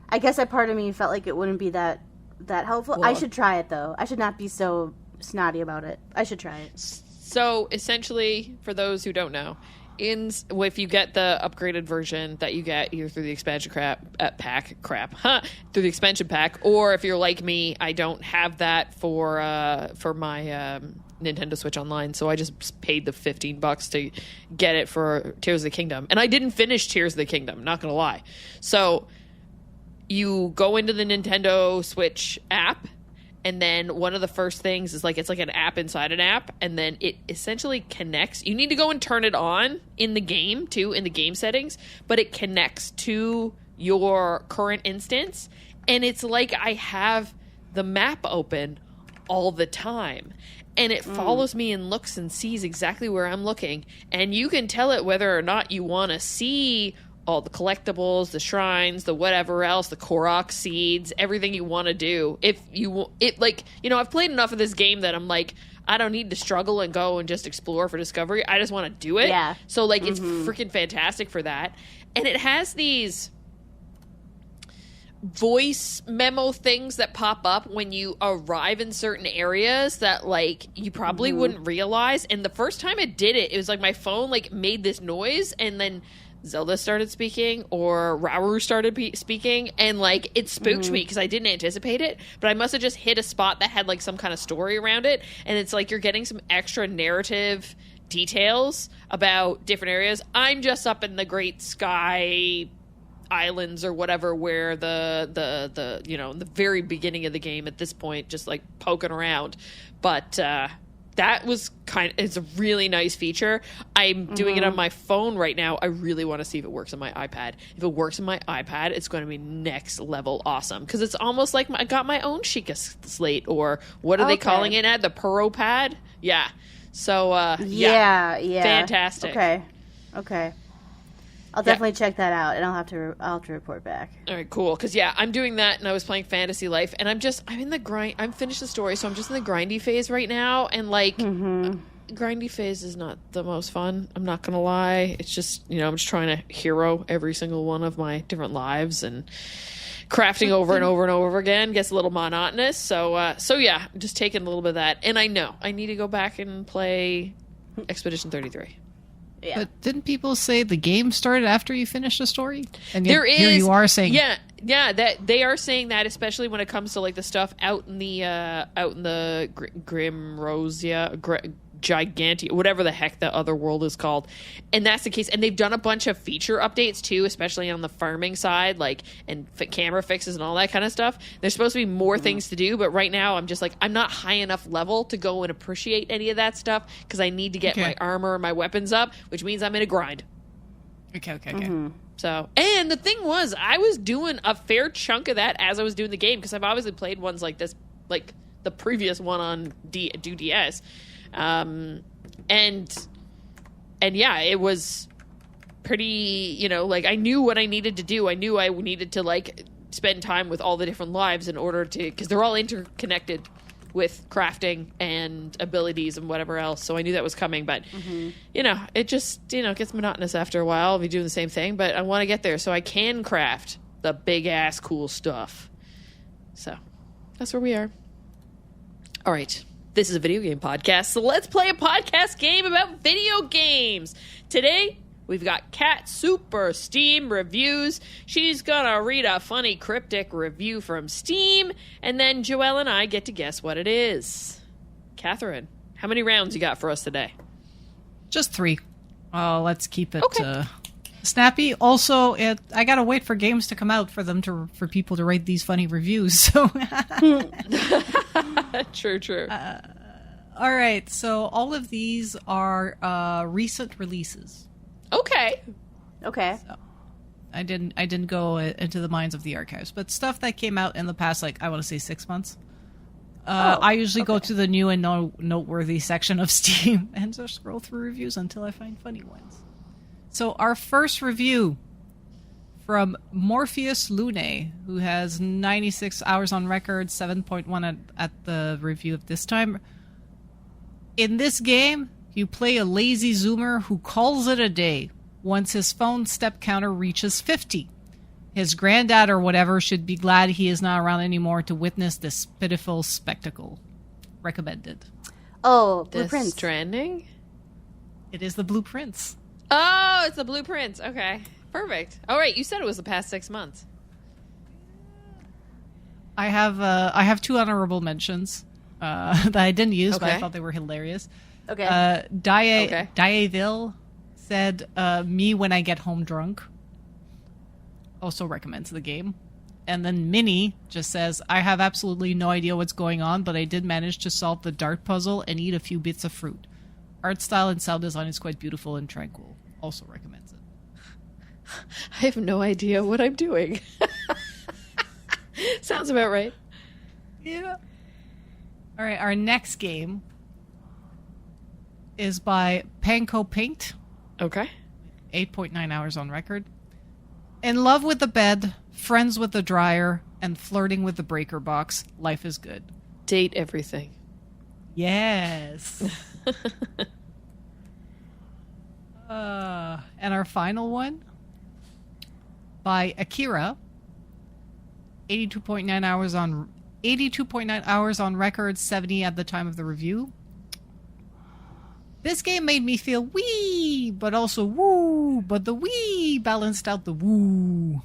I guess a part of me felt like it wouldn't be that helpful. Well, I should try it though. I should not be so snotty about it. I should try it. So essentially, for those who don't know, if you get the upgraded version that you get either through the expansion through the expansion pack, or if you're like me, I don't have that for my Nintendo Switch Online, so I just paid the $15 to get it for Tears of the Kingdom, and I didn't finish Tears of the Kingdom, not gonna lie. So you go into the Nintendo Switch app, and then one of the first things is like it's like an app inside an app, and then it essentially connects. You need to go and turn it on in the game too, in the game settings, but it connects to your current instance, and it's like I have the map open all the time, and it follows me and looks and sees exactly where I'm looking, and you can tell it whether or not you want to see all the collectibles, the shrines, the whatever else, the Korok seeds, everything you want to do. If you, I've played enough of this game that I'm like, I don't need to struggle and go and just explore for discovery. I just want to do it. Yeah. So, like, it's freaking fantastic for that. And it has these voice memo things that pop up when you arrive in certain areas that, like, you probably wouldn't realize. And the first time it did it, it was like my phone, like, made this noise, and then Zelda started speaking or Rauru started speaking, and like it spooked me because I didn't anticipate it, but I must have just hit a spot that had like some kind of story around it, and it's like you're getting some extra narrative details about different areas. I'm just up in the Great Sky Islands or whatever, where the the very beginning of the game at this point, just like poking around, but that was it's a really nice feature. I'm doing it on my phone right now. I really want to see if it works on my iPad. If it works on my iPad, it's going to be next level awesome. Because it's almost like I got my own Sheikah Slate, or what are they calling it at? The Puro Pad? Yeah. So, yeah. Fantastic. Okay. I'll definitely check that out, and I'll have to report back. All right, cool. Because I'm doing that, and I was playing Fantasy Life, and I'm in the grind. I'm finished the story, so I'm just in the grindy phase right now, and like, grindy phase is not the most fun. I'm not gonna lie. It's just I'm just trying to hero every single one of my different lives, and crafting over and over and over again gets a little monotonous. So yeah, just taking a little bit of that, and I know I need to go back and play Expedition 33. Yeah. But didn't people say the game started after you finished the story? And There is, here you are saying, yeah, that they are saying that, especially when it comes to like the stuff out in the Grimrosia, gigantic, whatever the heck the other world is called. And that's the case. And they've done a bunch of feature updates too, especially on the farming side, like, and camera fixes and all that kind of stuff. There's supposed to be more things to do, but right now I'm just like, I'm not high enough level to go and appreciate any of that stuff because I need to get my armor and my weapons up, which means I'm in a grind. Okay. So, and the thing was, I was doing a fair chunk of that as I was doing the game because I've obviously played ones like this, like the previous one on DS. And yeah, it was pretty, you know, like I knew what I needed to do. I knew I needed to like spend time with all the different lives in order to, because they're all interconnected with crafting and abilities and whatever else. So I knew that was coming, but you know, it just, you know, gets monotonous after a while. I'll be doing the same thing, but I want to get there so I can craft the big ass cool stuff. So that's where we are. All right. This is a video game podcast, so let's play a podcast game about video games. Today, we've got Cat Super Steam Reviews. She's gonna read a funny cryptic review from Steam, and then Joelle and I get to guess what it is. Catherine, how many rounds you got for us today? Just 3. Let's keep it snappy. Also, I gotta wait for games to come out for people to write these funny reviews. So, True. All right. So all of these are recent releases. Okay. So, I didn't go into the minds of the archives, but stuff that came out in the past, like I want to say 6 months. I usually go to the new and noteworthy section of Steam and just scroll through reviews until I find funny ones. So our first review from Morpheus Lune, who has 96 hours on record, 7.1 at the review of this time. In this game, you play a lazy zoomer who calls it a day once his phone step counter reaches 50. His granddad or whatever should be glad he is not around anymore to witness this pitiful spectacle. Recommended. Oh, Death Blueprints. Stranding? It is the Blueprints. Oh, it's the Blueprints. Okay. Perfect. All right, you said it was the past 6 months. I have 2 honorable mentions that I didn't use, but I thought they were hilarious. Okay. Diaville said, "Me when I get home drunk." Also recommends the game. And then Minnie just says, "I have absolutely no idea what's going on, but I did manage to solve the dart puzzle and eat a few bits of fruit. Art style and sound design is quite beautiful and tranquil." Also recommends it. I have no idea what I'm doing. Sounds about right. Yeah. All right, our next game is by Panko Paint. Okay. 8.9 hours on record. In love with the bed, friends with the dryer, and flirting with the breaker box, life is good. Date everything. Yes. And our final one by Akira, 82.9 hours on record, 70 at the time of the review. This game made me feel wee, but also woo, but the wee balanced out the woo.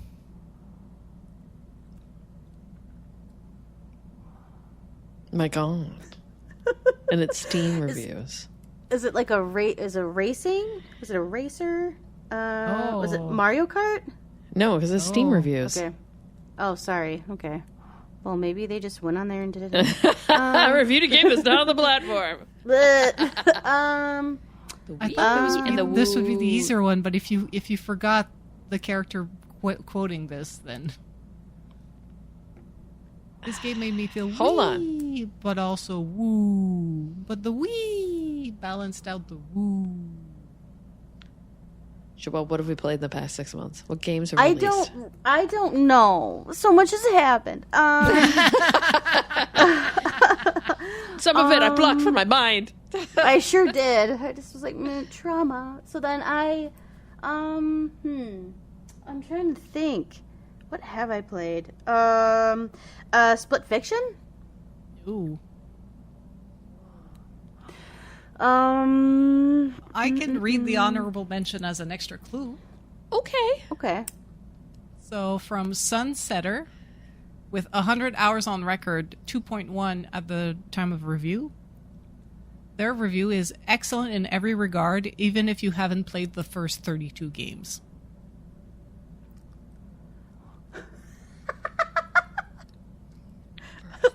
My God. And it's Steam reviews. Is it like is it racing? Is it a racer? Was it Mario Kart? No, because it's Steam reviews. Okay. Oh, sorry. Okay. Well, maybe they just went on there and did it. I reviewed a game that's not on the platform. I thought this would be the easier one, but if you forgot the character quoting this, then this game made me feel Hold wee, but also woo. But the wee balanced out the woo. Joelle, what have we played in the past 6 months? What games have released? I don't know. So much has happened. Some of it I blocked from my mind. I sure did. I just was like, trauma. So then I'm trying to think. What have I played? Split Fiction? Ooh. I can read the honorable mention as an extra clue. Okay. So from Sunsetter, with 100 hours on record, 2.1 at the time of review. Their review is excellent in every regard, even if you haven't played the first 32 games.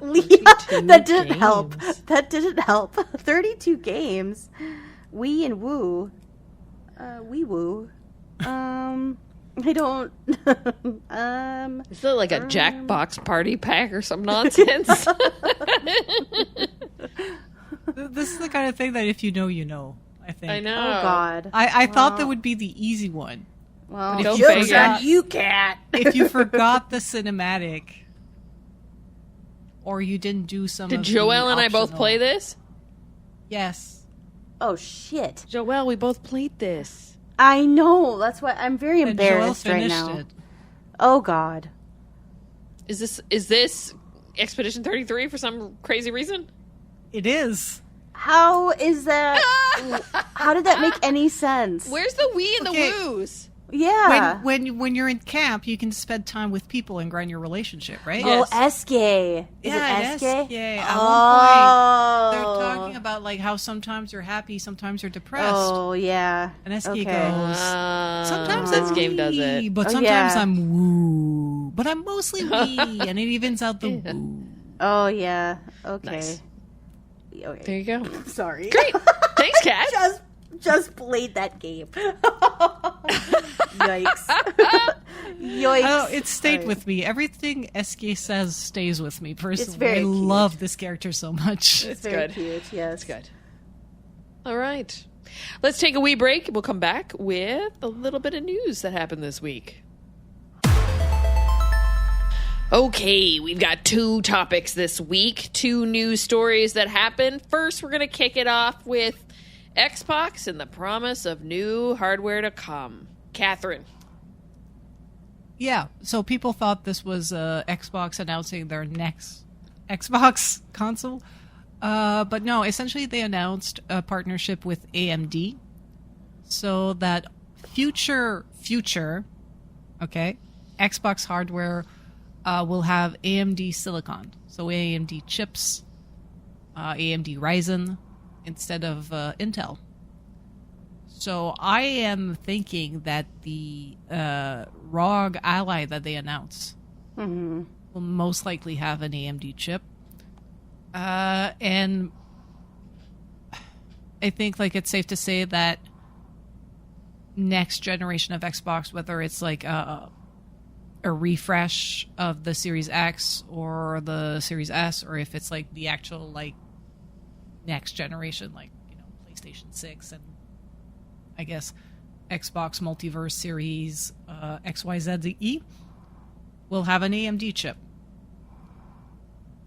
Leah, that didn't help. That didn't help. 32 games. Wee and woo. Wee woo. I don't. Is it like a Jackbox party pack or some nonsense? This is the kind of thing that if you know, you know. I think. I know. Oh God. I thought that would be the easy one. Well, But if you you forgot- you cat. If you forgot the cinematic, or you didn't do some. Did of the Joelle and I both optional- play this? Yes. Oh shit. Joelle, we both played this. I know. That's why I'm very And embarrassed Joelle right finished now. it. Oh God. Is this Expedition 33 for some crazy reason? It is. How is that? How did that make any sense? Where's the wee and Okay. the woos? Yeah. When you're in camp, you can spend time with people and grind your relationship, right? Yeah. Oh, Eske. Is Yeah, it Eske? Eske. At Oh. one point, they're talking about like how sometimes you're happy, sometimes you're depressed. Oh, yeah. And Eske Okay. goes, sometimes this I'm game does wee, it. but Oh, sometimes yeah. I'm woo. But I'm mostly wee, and it evens out the woo. Oh, yeah. Okay. Nice. Okay. There you go. Sorry. Great. Thanks, Kat. Just played that game. Yikes. Yikes. Oh, it stayed Sorry. with me. Everything Eske says stays with me personally. very I cute. love this character so much. It's very good. cute, yes. That's good. All right. Let's take a wee break. We'll come back with a little bit of news that happened this week. Okay, we've got 2 topics this week, 2 news stories that happened. First, we're going to kick it off with Xbox and the promise of new hardware to come. Catherine. Yeah, so people thought this was Xbox announcing their next Xbox console. But no, essentially they announced a partnership with AMD so that future, okay, Xbox hardware will have AMD silicon. So AMD chips, AMD Ryzen instead of Intel. So I am thinking that the ROG Ally that they announced will most likely have an AMD chip. And I think like it's safe to say that next generation of Xbox, whether it's like a refresh of the Series X or the Series S, or if it's like the actual like next generation, like, you know, PlayStation 6 and I guess Xbox Multiverse Series XYZE will have an AMD chip.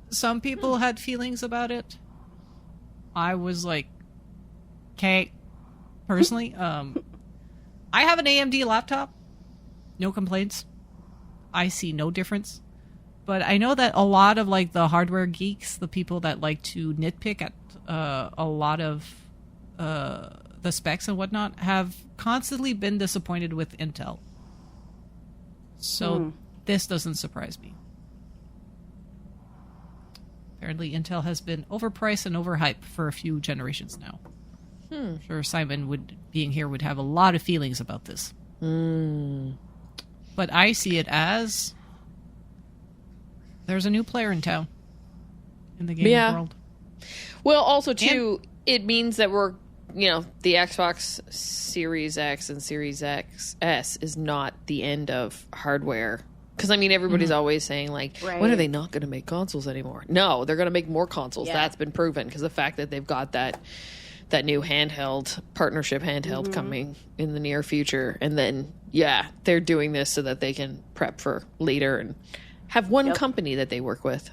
Some people had feelings about it. I was like, okay, personally, I have an AMD laptop. No complaints. I see no difference. But I know that a lot of like the hardware geeks, the people that like to nitpick at a lot of the specs and whatnot, have constantly been disappointed with Intel. So this doesn't surprise me. Apparently Intel has been overpriced and overhyped for a few generations now. I'm sure Simon being here would have a lot of feelings about this. But I see it as there's a new player in town in the gaming world. Well, also, too, it means that we're, you know, the Xbox Series X and Series S is not the end of hardware. Because, I mean, everybody's always saying, like, when are they not going to make consoles anymore? No, they're going to make more consoles. Yeah. That's been proven. Because the fact that they've got that new handheld, partnership handheld coming in the near future. And then, they're doing this so that they can prep for later and have one company that they work with.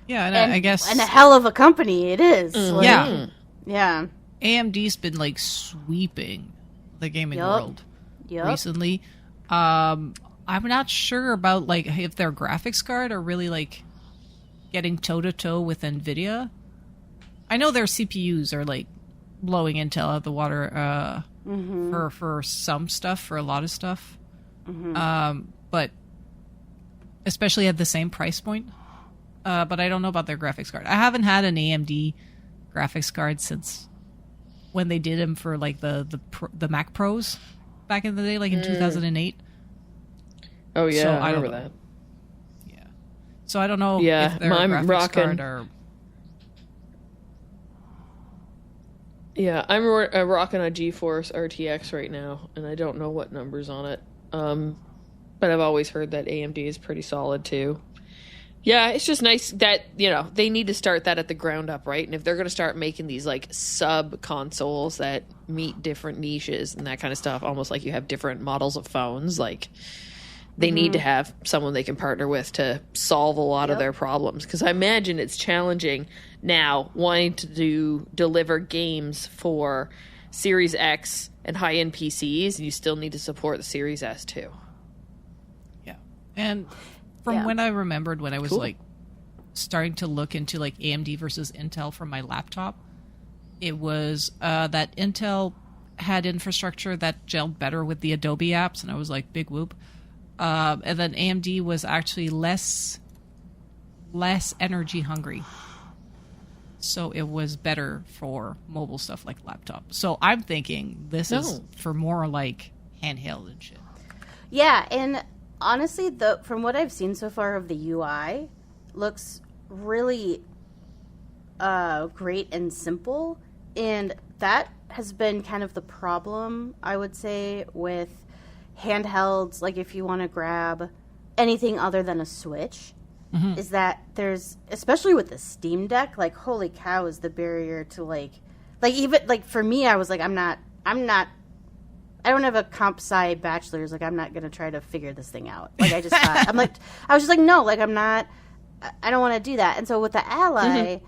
Yeah, and I guess... And a hell of a company it is. Like, Yeah. Yeah. AMD's been, like, sweeping the gaming world Yep. recently. I'm not sure about, like, if their graphics card are really, like, getting toe-to-toe with NVIDIA. I know their CPUs are, like, blowing Intel out of the water for some stuff, for a lot of stuff. But especially at the same price point. But I don't know about their graphics card. I haven't had an AMD graphics card since when they did them for like the Mac Pros back in the day, like in 2008. Oh yeah, So I remember that. Yeah. So I don't know Yeah, if their I'm graphics rocking. card are. Yeah, I'm rocking a GeForce RTX right now, and I don't know what number's on it. But I've always heard that AMD is pretty solid too. Yeah, it's just nice that, you know, they need to start that at the ground up, right? And if they're going to start making these like sub consoles that meet different niches and that kind of stuff, almost like you have different models of phones, like they need to have someone they can partner with to solve a lot of their problems. Because I imagine it's challenging now wanting to deliver games for Series X and high-end PCs, and you still need to support the Series S too. Yeah. And from when I remembered when I was like starting to look into like AMD versus Intel for my laptop, it was that Intel had infrastructure that gelled better with the Adobe apps, and I was like, big whoop. And then AMD was actually less energy hungry. So it was better for mobile stuff like laptop. So I'm thinking this is for more like handheld and shit. Yeah, and honestly, from what I've seen so far of the UI, looks really great and simple. And that has been kind of the problem, I would say, with handhelds. Like if you want to grab anything other than a Switch, is that there's, especially with the Steam Deck, like holy cow is the barrier to like even like for me, I was like, I don't have a comp sci bachelor's. Like, I'm not going to try to figure this thing out. Like, I just thought, I was just like, no, like, I don't want to do that. And so with the Ally,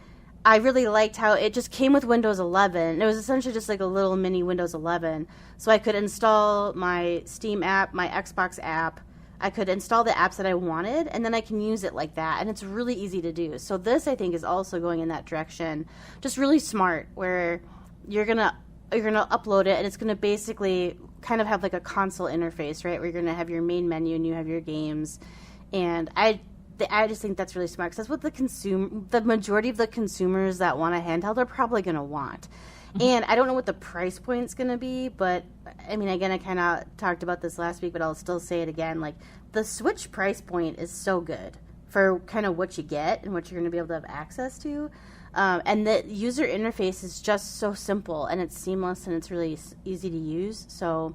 I really liked how it just came with Windows 11. It was essentially just like a little mini Windows 11. So I could install my Steam app, my Xbox app. I could install the apps that I wanted, and then I can use it like that. And it's really easy to do. So this, I think, is also going in that direction. Just really smart, where you're gonna upload it, and it's gonna basically kind of have like a console interface, right? Where you're gonna have your main menu and you have your games. And I just think that's really smart, because that's what the majority of the consumers that want a handheld are probably gonna want. And I don't know what the price point's going to be, but, I mean, again, I kind of talked about this last week, but I'll still say it again. Like, the Switch price point is so good for kind of what you get and what you're going to be able to have access to. And the user interface is just so simple, and it's seamless, and it's really easy to use. So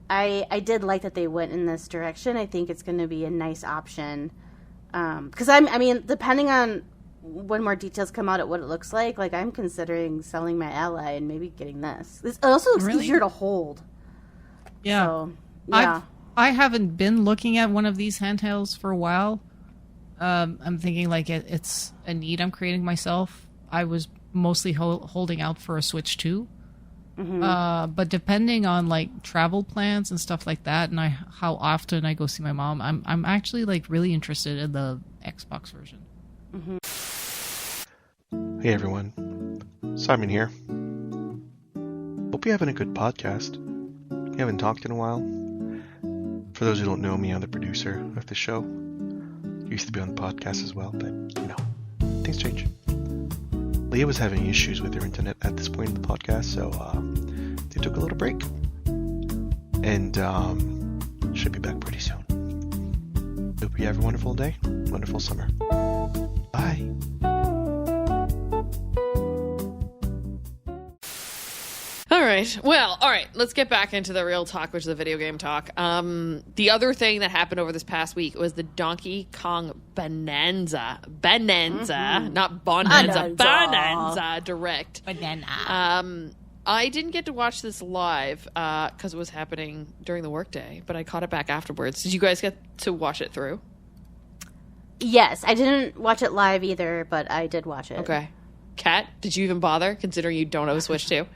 I did like that they went in this direction. I think it's going to be a nice option. Because, I mean, depending on when more details come out at what it looks like I'm considering selling my Ally and maybe getting this. It also looks easier to hold. Yeah. So, yeah. I haven't been looking at one of these handhelds for a while. I'm thinking like it's a need I'm creating myself. I was mostly holding out for a Switch 2. But depending on like travel plans and stuff like that, and how often I go see my mom, I'm actually like really interested in the Xbox version. Hey everyone, Simon here. Hope you're having a good podcast. We haven't talked in a while. For those who don't know me, I'm the producer of the show. Used to be on the podcast as well, but you know, things change. Leah was having issues with her internet at this point in the podcast, so they took a little break. And should be back pretty soon. Hope you have a wonderful day, wonderful summer. Bye. All right. Let's get back into the real talk, which is the video game talk. The other thing that happened over this past week was the Donkey Kong Bananaza, not Bonanza, Bananza Direct. Banana. I didn't get to watch this live because it was happening during the workday, but I caught it back afterwards. Did you guys get to watch it through? Yes, I didn't watch it live either, but I did watch it. Okay. Kat, did you even bother, considering you don't have a Switch 2?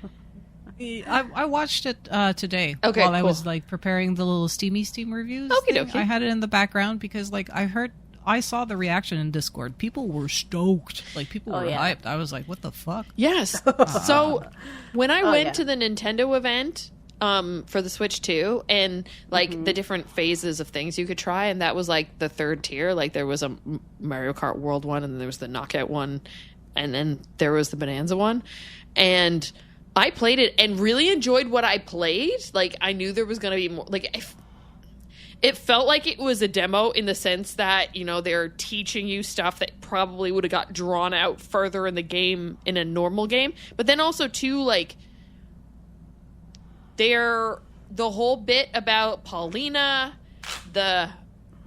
I watched it today while I was like preparing the little Steam reviews. Okie I had it in the background because like I saw the reaction in Discord. People were stoked. Like people were hyped. I was like, what the fuck? Yes. So when I went to the Nintendo event for the Switch 2 and like the different phases of things you could try, and that was like the third tier. Like there was a Mario Kart World one, and then there was the Knockout one. and then there was the Bananza one. And I played it and really enjoyed what I played. Like, I knew there was going to be more. Like, it felt like it was a demo in the sense that, you know, they're teaching you stuff that probably would have got drawn out further in the game in a normal game. But then also, too, like, the whole bit about Paulina, the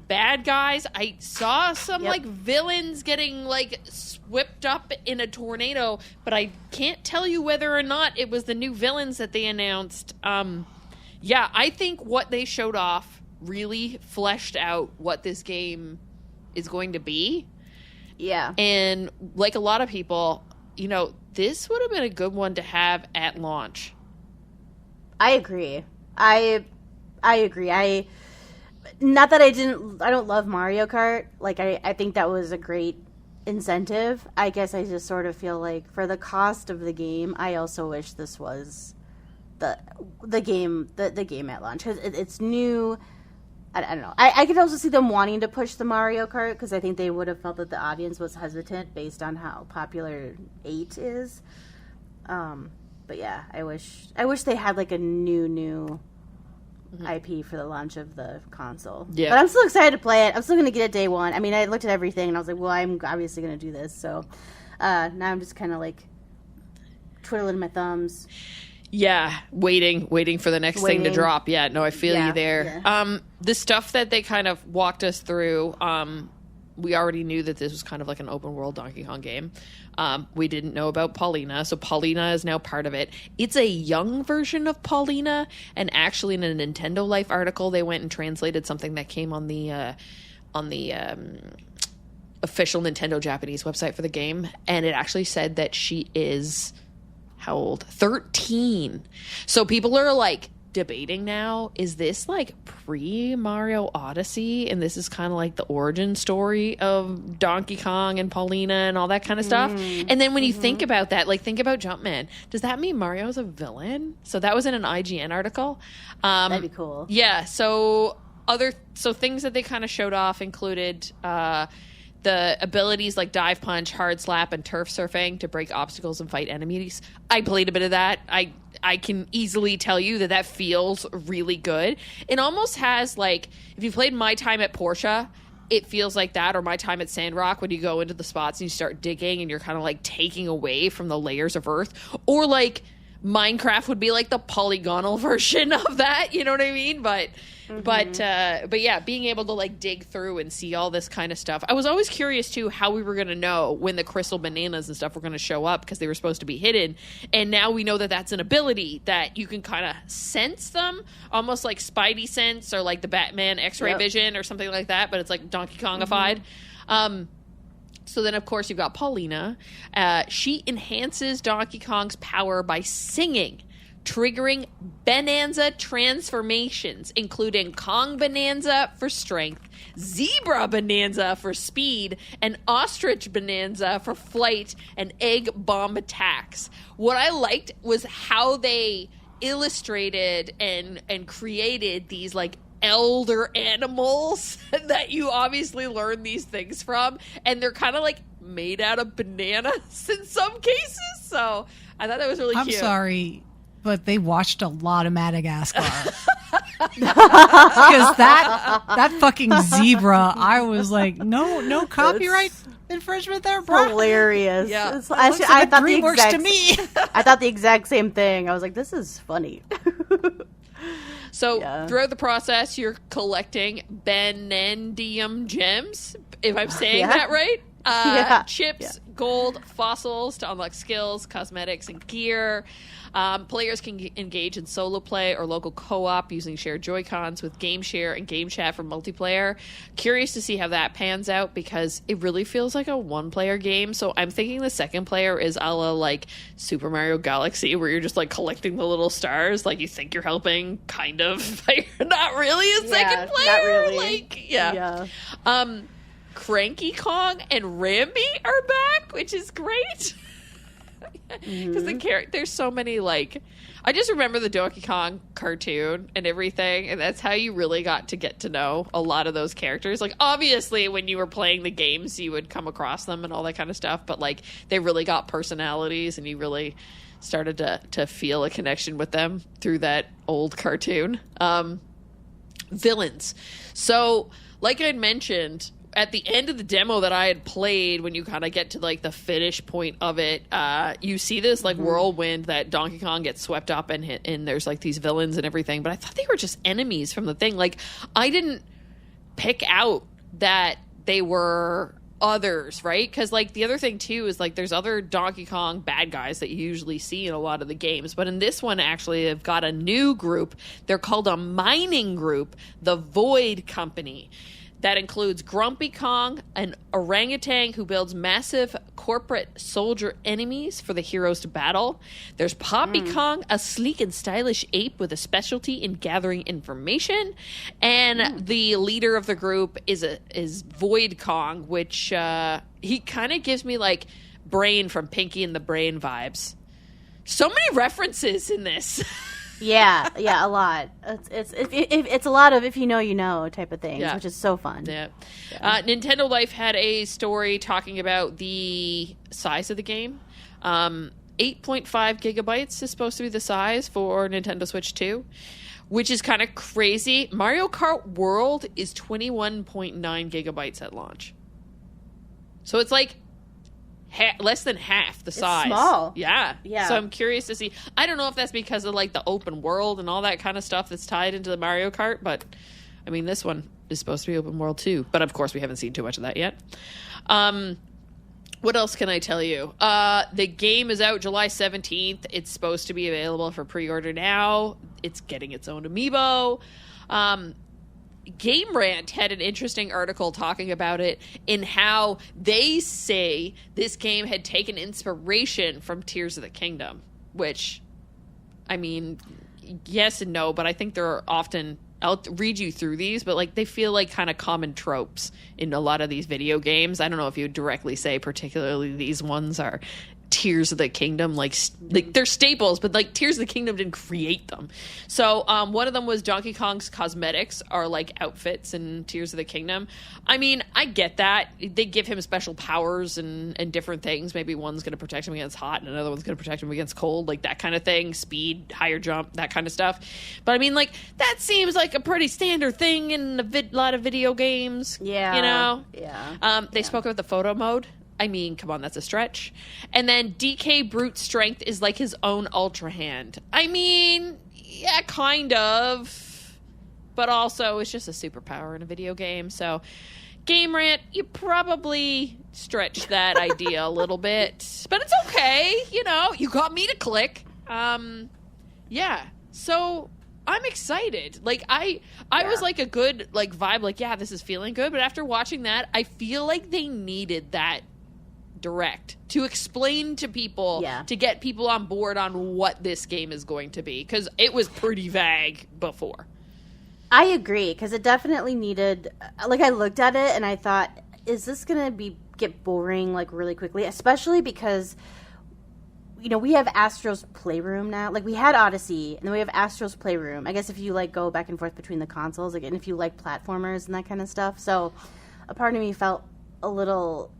bad guys. I saw some, like, villains getting, like, swept up in a tornado, but I can't tell you whether or not it was the new villains that they announced. Yeah, I think what they showed off really fleshed out what this game is going to be. Yeah. And like a lot of people, you know, this would have been a good one to have at launch. I agree. I agree. Not that I don't love Mario Kart. Like, I think that was a great incentive. I guess I just sort of feel like for the cost of the game, I also wish this was the game at launch. 'Cause it's new. I don't know. I could also see them wanting to push the Mario Kart because I think they would have felt that the audience was hesitant based on how popular 8 is. But yeah, I wish they had like a new IP for the launch of the console. Yeah. But I'm still excited to play it. I'm still going to get it day one. I mean, I looked at everything and I was like, well, I'm obviously going to do this. So now I'm just kind of like twiddling my thumbs. Yeah, waiting for the next thing to drop. Yeah, no, I feel you there. Yeah. The stuff that they kind of walked us through, we already knew that this was kind of like an open world Donkey Kong game. We didn't know about Paulina, so Paulina is now part of it. It's a young version of Paulina, and actually in a Nintendo Life article, they went and translated something that came on the official Nintendo Japanese website for the game, and it actually said that she is... how old? 13. So people are like debating now, is this like pre-Mario Odyssey and this is kind of like the origin story of Donkey Kong and Paulina and all that kind of stuff? And then when you think about that, like think about Jumpman. Does that mean Mario's a villain? So that was in an IGN article. That'd be cool. Yeah, so things that they kind of showed off included the abilities like dive punch, hard slap, and turf surfing to break obstacles and fight enemies. I played a bit of that. I can easily tell you that feels really good. It almost has like, if you played My Time at Porsche, it feels like that, or My Time at Sandrock when you go into the spots and you start digging and you're kind of like taking away from the layers of earth. Or like Minecraft would be like the polygonal version of that, you know what I mean? But yeah, being able to like dig through and see all this kind of stuff. I was always curious too how we were going to know when the crystal bananas and stuff were going to show up because they were supposed to be hidden. And now we know that that's an ability that you can kind of sense them, almost like Spidey sense or like the Batman X-ray vision or something like that. But it's like Donkey Kongified. So then, of course, you've got Paulina. She enhances Donkey Kong's power by singing, triggering Bananza transformations, including Kong Bananza for strength, Zebra Bananza for speed, and Ostrich Bananza for flight and egg bomb attacks. What I liked was how they illustrated and created these, like, elder animals that you obviously learn these things from, and they're kind of like made out of bananas in some cases, so I thought that was really cute. I'm sorry, but they watched a lot of Madagascar. Because that fucking zebra, I was like, no copyright infringement there, bro. Hilarious. Yeah, I thought DreamWorks to me. I thought the exact same thing. I was like, this is funny. So throughout the process, you're collecting Banandium gems, if I'm saying that right. Chips, gold, fossils to unlock skills, cosmetics, and gear. Players can engage in solo play or local co-op using shared Joy-Cons with Game Share and Game Chat for multiplayer. Curious to see how that pans out because it really feels like a one-player game. So I'm thinking the second player is a la like Super Mario Galaxy, where you're just like collecting the little stars. Like you think you're helping, kind of, but you're not really a second player. Not really. Like, Cranky Kong and Rambi are back, which is great. Because there's so many, like, I just remember the Donkey Kong cartoon and everything, and that's how you really got to know a lot of those characters. Like, obviously, when you were playing the games, you would come across them and all that kind of stuff, but, like, they really got personalities, and you really started to feel a connection with them through that old cartoon. Villains. So, like I'd mentioned, at the end of the demo that I had played, when you kind of get to, like, the finish point of it, you see this, like, whirlwind that Donkey Kong gets swept up in, and there's, like, these villains and everything, but I thought they were just enemies from the thing. Like, I didn't pick out that they were others, right? Because, like, the other thing too is, like, there's other Donkey Kong bad guys that you usually see in a lot of the games, but in this one, actually, they've got a new group. They're called a mining group, the Void Company. That includes Grumpy Kong, an orangutan who builds massive corporate soldier enemies for the heroes to battle. There's Poppy Kong, a sleek and stylish ape with a specialty in gathering information. And the leader of the group is Void Kong, which he kind of gives me, like, Brain from Pinky and the Brain vibes. So many references in this. Yeah, a lot. It's a lot of if you know, you know type of things, which is so fun. Yeah. Nintendo Life had a story talking about the size of the game. 8.5 gigabytes is supposed to be the size for Nintendo Switch 2, which is kind of crazy. Mario Kart World is 21.9 gigabytes at launch. So it's like less than half the size. It's small. Yeah. Yeah. So I'm curious to see. I don't know if that's because of, like, the open world and all that kind of stuff that's tied into the Mario Kart, but I mean, this one is supposed to be open world too. But of course, we haven't seen too much of that yet. What else can I tell you? The game is out July 17th. It's supposed to be available for pre-order now. It's getting its own amiibo. Game Rant had an interesting article talking about it in how they say this game had taken inspiration from Tears of the Kingdom, which, I mean, yes and no, but I think there are often, I'll read you through these, but, like, they feel like kind of common tropes in a lot of these video games. I don't know if you would directly say particularly these ones are Tears of the Kingdom, like they're staples, but, like, Tears of the Kingdom didn't create them. So one of them was Donkey Kong's cosmetics are like outfits in Tears of the Kingdom. I mean, I get that. They give him special powers and different things. Maybe one's going to protect him against hot and another one's going to protect him against cold, like that kind of thing. Speed, higher jump, that kind of stuff. But I mean, like, that seems like a pretty standard thing in a lot of video games. Yeah. You know? Yeah. They spoke about the photo mode. I mean, come on, that's a stretch. And then DK Brute Strength is like his own Ultra Hand. I mean, yeah, kind of. But also, it's just a superpower in a video game. So, Game Rant, you probably stretched that idea a little bit. But it's okay. You know, you got me to click. Yeah. So, I'm excited. Like, I was like a good, like, vibe. Like, yeah, this is feeling good. But after watching that, I feel like they needed that direct to explain to people, to get people on board on what this game is going to be, because it was pretty vague before. I agree, because it definitely needed, like, I looked at it and I thought, is this gonna get boring, like, really quickly, especially because, you know, we have Astro's Playroom now. Like, we had Odyssey, and then we have Astro's Playroom. I guess if you, like, go back and forth between the consoles, like, and if you like platformers and that kind of stuff. So a part of me felt a little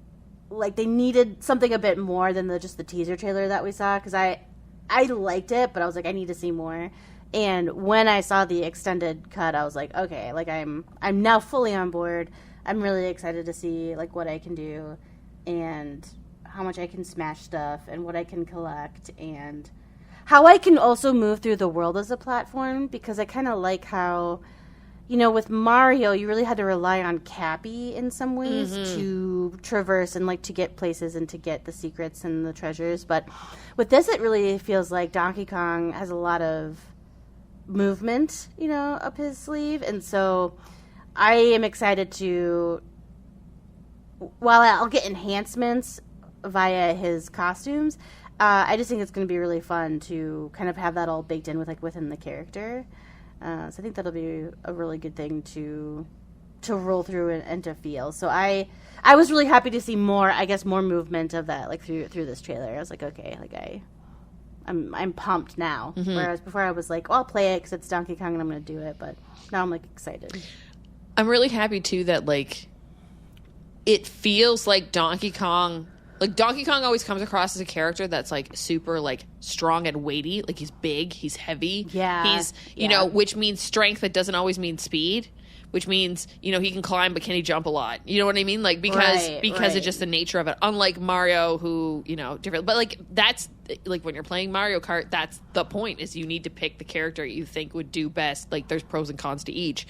like they needed something a bit more than just the teaser trailer that we saw, because I liked it, but I was like, I need to see more. And when I saw the extended cut, I was like, okay, like, I'm now fully on board. I'm really excited to see, like, what I can do and how much I can smash stuff and what I can collect and how I can also move through the world as a platform, because I kind of like how, you know, with Mario, you really had to rely on Cappy in some ways to traverse and, like, to get places and to get the secrets and the treasures. But with this, it really feels like Donkey Kong has a lot of movement, you know, up his sleeve. And so I am excited to, while I'll get enhancements via his costumes, I just think it's going to be really fun to kind of have that all baked in with, like, within the character. So I think that'll be a really good thing to to roll through and to feel. So I was really happy to see more movement of that, like through this trailer. I was like, okay, like I'm pumped now. Whereas before I was like, well, I'll play it because it's Donkey Kong and I'm going to do it. But now I'm like excited. I'm really happy too that like it feels like Donkey Kong. Like Donkey Kong always comes across as a character that's like super like strong and weighty. Like he's big, he's heavy. Yeah. He's you know, which means strength, but doesn't always mean speed. Which means, you know, he can climb, but can he jump a lot? You know what I mean? Like, because it's just the nature of it. Unlike Mario, who, you know, different. But, like, that's, like, when you're playing Mario Kart, that's the point, is you need to pick the character you think would do best. Like, there's pros and cons to each.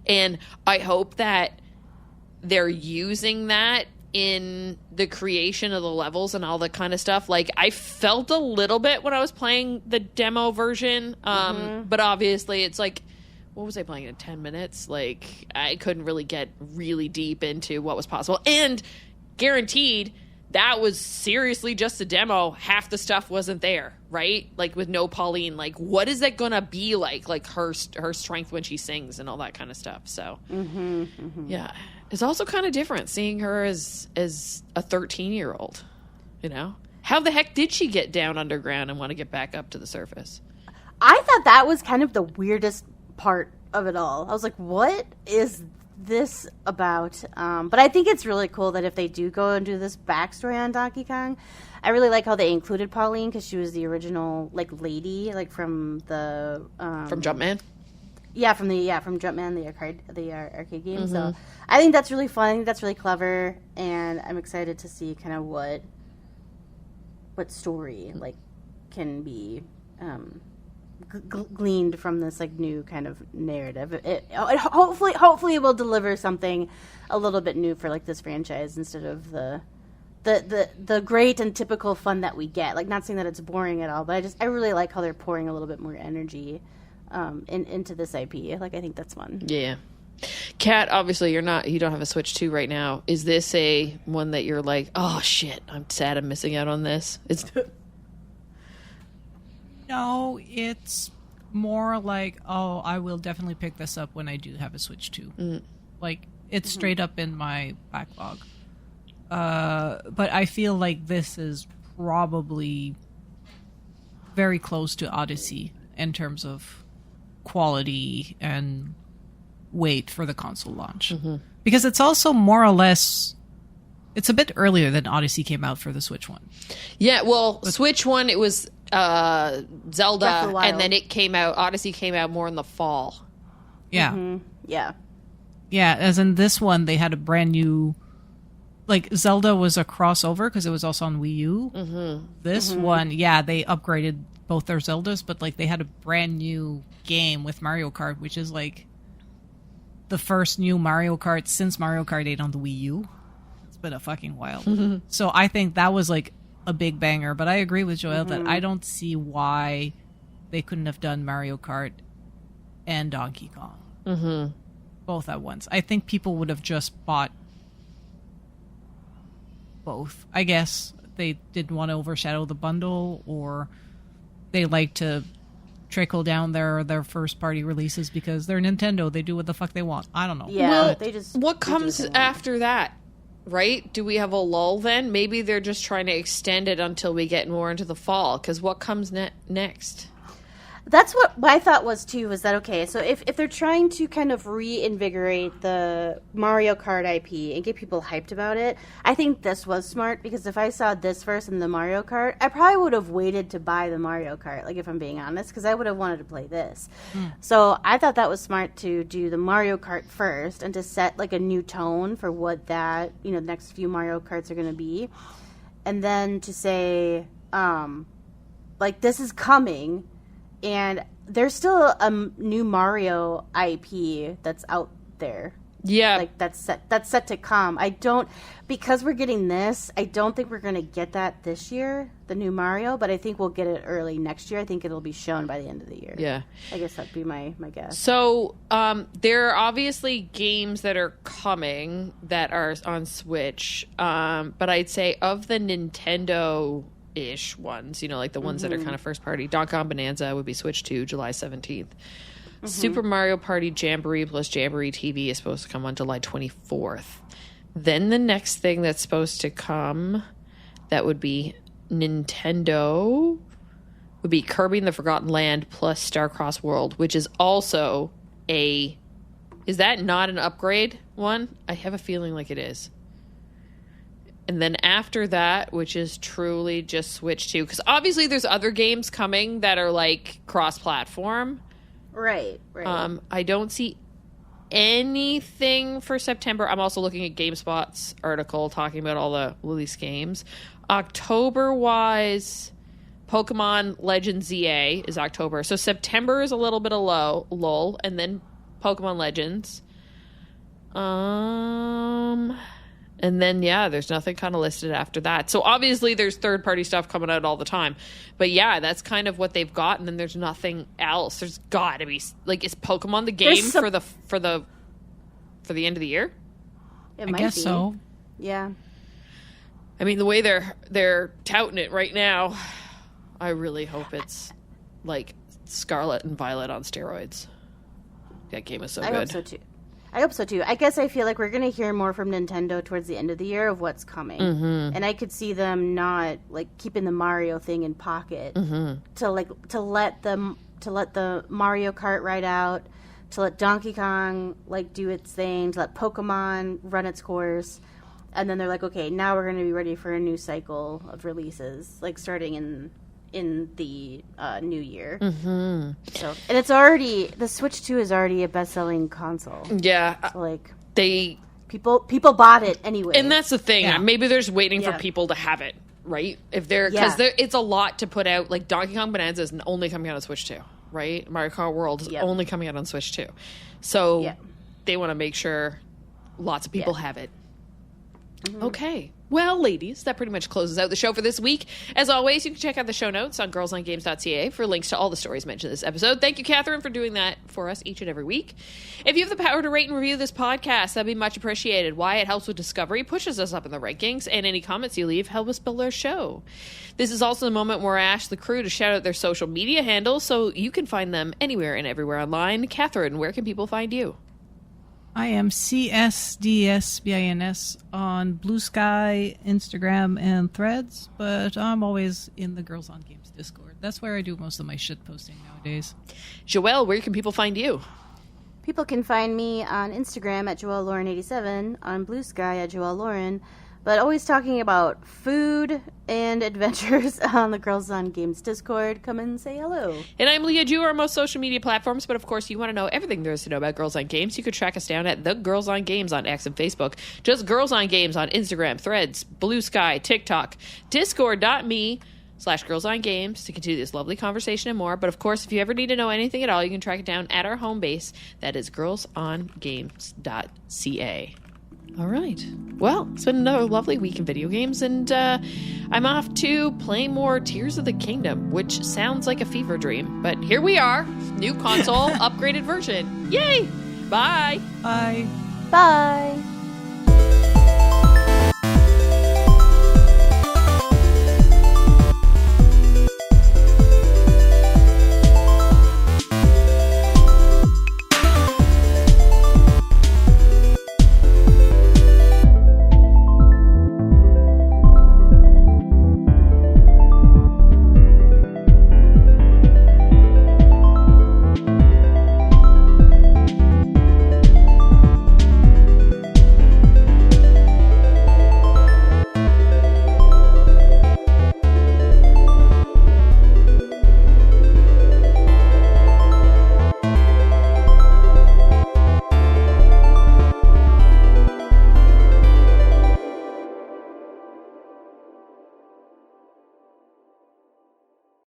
And I hope that they're using that in the creation of the levels and all that kind of stuff. Like, I felt a little bit when I was playing the demo version. But obviously, it's like, what was I playing in 10 minutes? Like, I couldn't really get really deep into what was possible. And guaranteed, that was seriously just a demo. Half the stuff wasn't there, right? Like, with no Pauline. Like, what is that going to be like? Like, her strength when she sings and all that kind of stuff. So, yeah. It's also kind of different seeing her as a 13-year-old, you know? How the heck did she get down underground and want to get back up to the surface? I thought that was kind of the weirdest part of it all. I was like, what is this about? But I think it's really cool that if they do go and do this backstory on Donkey Kong, I really like how they included Pauline because she was the original like lady, like from the from Jumpman. Yeah, from Jumpman, the arcade game. So I think that's really fun. I think that's really clever, and I'm excited to see kind of what story like can be gleaned from this like new kind of narrative. It hopefully it will deliver something a little bit new for like this franchise instead of the great and typical fun that we get. Like, not saying that it's boring at all, but I really like how they're pouring a little bit more energy into this IP. Like, I think that's fun. Yeah. Kat, obviously you don't have a Switch 2 right now. Is this a one that you're like, oh shit, I'm sad I'm missing out on this? It's No, it's more like, oh, I will definitely pick this up when I do have a Switch 2. Like, it's straight up in my backlog. But I feel like this is probably very close to Odyssey in terms of quality and weight for the console launch. Because it's also more or less... It's a bit earlier than Odyssey came out for the Switch 1. Yeah, well, Switch 1, it was... Zelda, and then Odyssey came out more in the fall. Yeah. Yeah, as in this one they had a brand new, like, Zelda was a crossover because it was also on Wii U. This one, they upgraded both their Zeldas, but like they had a brand new game with Mario Kart, which is like the first new Mario Kart since Mario Kart 8 on the Wii U. It's been a fucking while. So I think that was like a big banger, but I agree with Joelle that I don't see why they couldn't have done Mario Kart and Donkey Kong both at once. I think people would have just bought both. I guess they didn't want to overshadow the bundle, or they like to trickle down their first party releases because they're Nintendo. They do what the fuck they want. I don't know. Yeah, well, what comes after that? Right? Do we have a lull then? Maybe they're just trying to extend it until we get more into the fall. Because what comes next? That's what my thought was too, was that, okay, so if they're trying to kind of reinvigorate the Mario Kart IP and get people hyped about it, I think this was smart, because if I saw this first and the Mario Kart, I probably would have waited to buy the Mario Kart, like, if I'm being honest, because I would have wanted to play this. So I thought that was smart to do the Mario Kart first and to set like a new tone for what that, you know, the next few Mario Karts are going to be. And then to say, like, this is coming. And there's still a new Mario IP that's out there. Yeah. Like, that's set to come. Because we're getting this, I don't think we're going to get that this year, the new Mario, but I think we'll get it early next year. I think it'll be shown by the end of the year. Yeah. I guess that'd be my guess. So, there are obviously games that are coming that are on Switch, but I'd say of the Nintendo-ish ones, you know, like the ones that are kind of first party, Donkey Kong Bananaza would be Switch 2, July 17th. Super Mario Party Jamboree plus Jamboree TV is supposed to come on July 24th. Then the next thing that's supposed to come, that would be Nintendo, would be Kirby and the Forgotten Land plus Starcross World, which is also is that not an upgrade one? I have a feeling like it is. And then after that, which is truly just Switch 2, because obviously there's other games coming that are like cross-platform. Right. I don't see anything for September. I'm also looking at GameSpot's article talking about all the released games. October-wise, Pokemon Legends ZA is October. So September is a little bit of lull, and then Pokemon Legends. And then, there's nothing kind of listed after that. So obviously there's third-party stuff coming out all the time. But yeah, that's kind of what they've got, and then there's nothing else. There's got to be, like, is Pokemon the game for the end of the year? I guess so. Yeah. I mean, the way they're touting it right now, I really hope it's like Scarlet and Violet on steroids. That game is so good. I hope so too. I guess I feel like we're going to hear more from Nintendo towards the end of the year of what's coming. Mm-hmm. And I could see them not like keeping the Mario thing in pocket to let the Mario Kart ride out, to let Donkey Kong like do its thing, to let Pokemon run its course. And then they're like, okay, now we're going to be ready for a new cycle of releases, like starting in the new year. Mm-hmm. So, and it's already, the Switch 2 is already a best-selling console. Yeah. So, like, they people bought it anyway. And that's the thing. Yeah. Maybe they're just waiting for people to have it, right? If they're, because it's a lot to put out. Like Donkey Kong Bananaza is only coming out on Switch 2, right? Mario Kart World is only coming out on Switch 2. So they want to make sure lots of people have it. Mm-hmm. Okay. Well, ladies, that pretty much closes out the show for this week. As always, you can check out the show notes on girlsongames.ca for links to all the stories mentioned in this episode. Thank you, Catherine, for doing that for us each and every week. If you have the power to rate and review this podcast, that'd be much appreciated. Why? It helps with discovery, pushes us up in the rankings, and any comments you leave help us build our show. This is also the moment where I ask the crew to shout out their social media handles so you can find them anywhere and everywhere online. Catherine, where can people find you? I am CSDSBINS on Blue Sky, Instagram, and Threads, but I'm always in the Girls on Games Discord. That's where I do most of my shit posting nowadays. Joelle, where can people find you? People can find me on Instagram at JoelleLauren87, on Blue Sky at JoelleLauren, but always talking about food and adventures on the Girls on Games Discord. Come and say hello. And I'm Leah Jew on most social media platforms, but of course you want to know everything there is to know about Girls on Games. You could track us down at The Girls on Games on X and Facebook. Just Girls on Games on Instagram, Threads, Blue Sky, TikTok, Discord.me/Girls on Games to continue this lovely conversation and more. But of course, if you ever need to know anything at all, you can track it down at our home base. That is girlsongames.ca. All right. Well, it's been another lovely week in video games, and I'm off to play more Tears of the Kingdom, which sounds like a fever dream. But here we are. New console, upgraded version. Yay! Bye! Bye! Bye!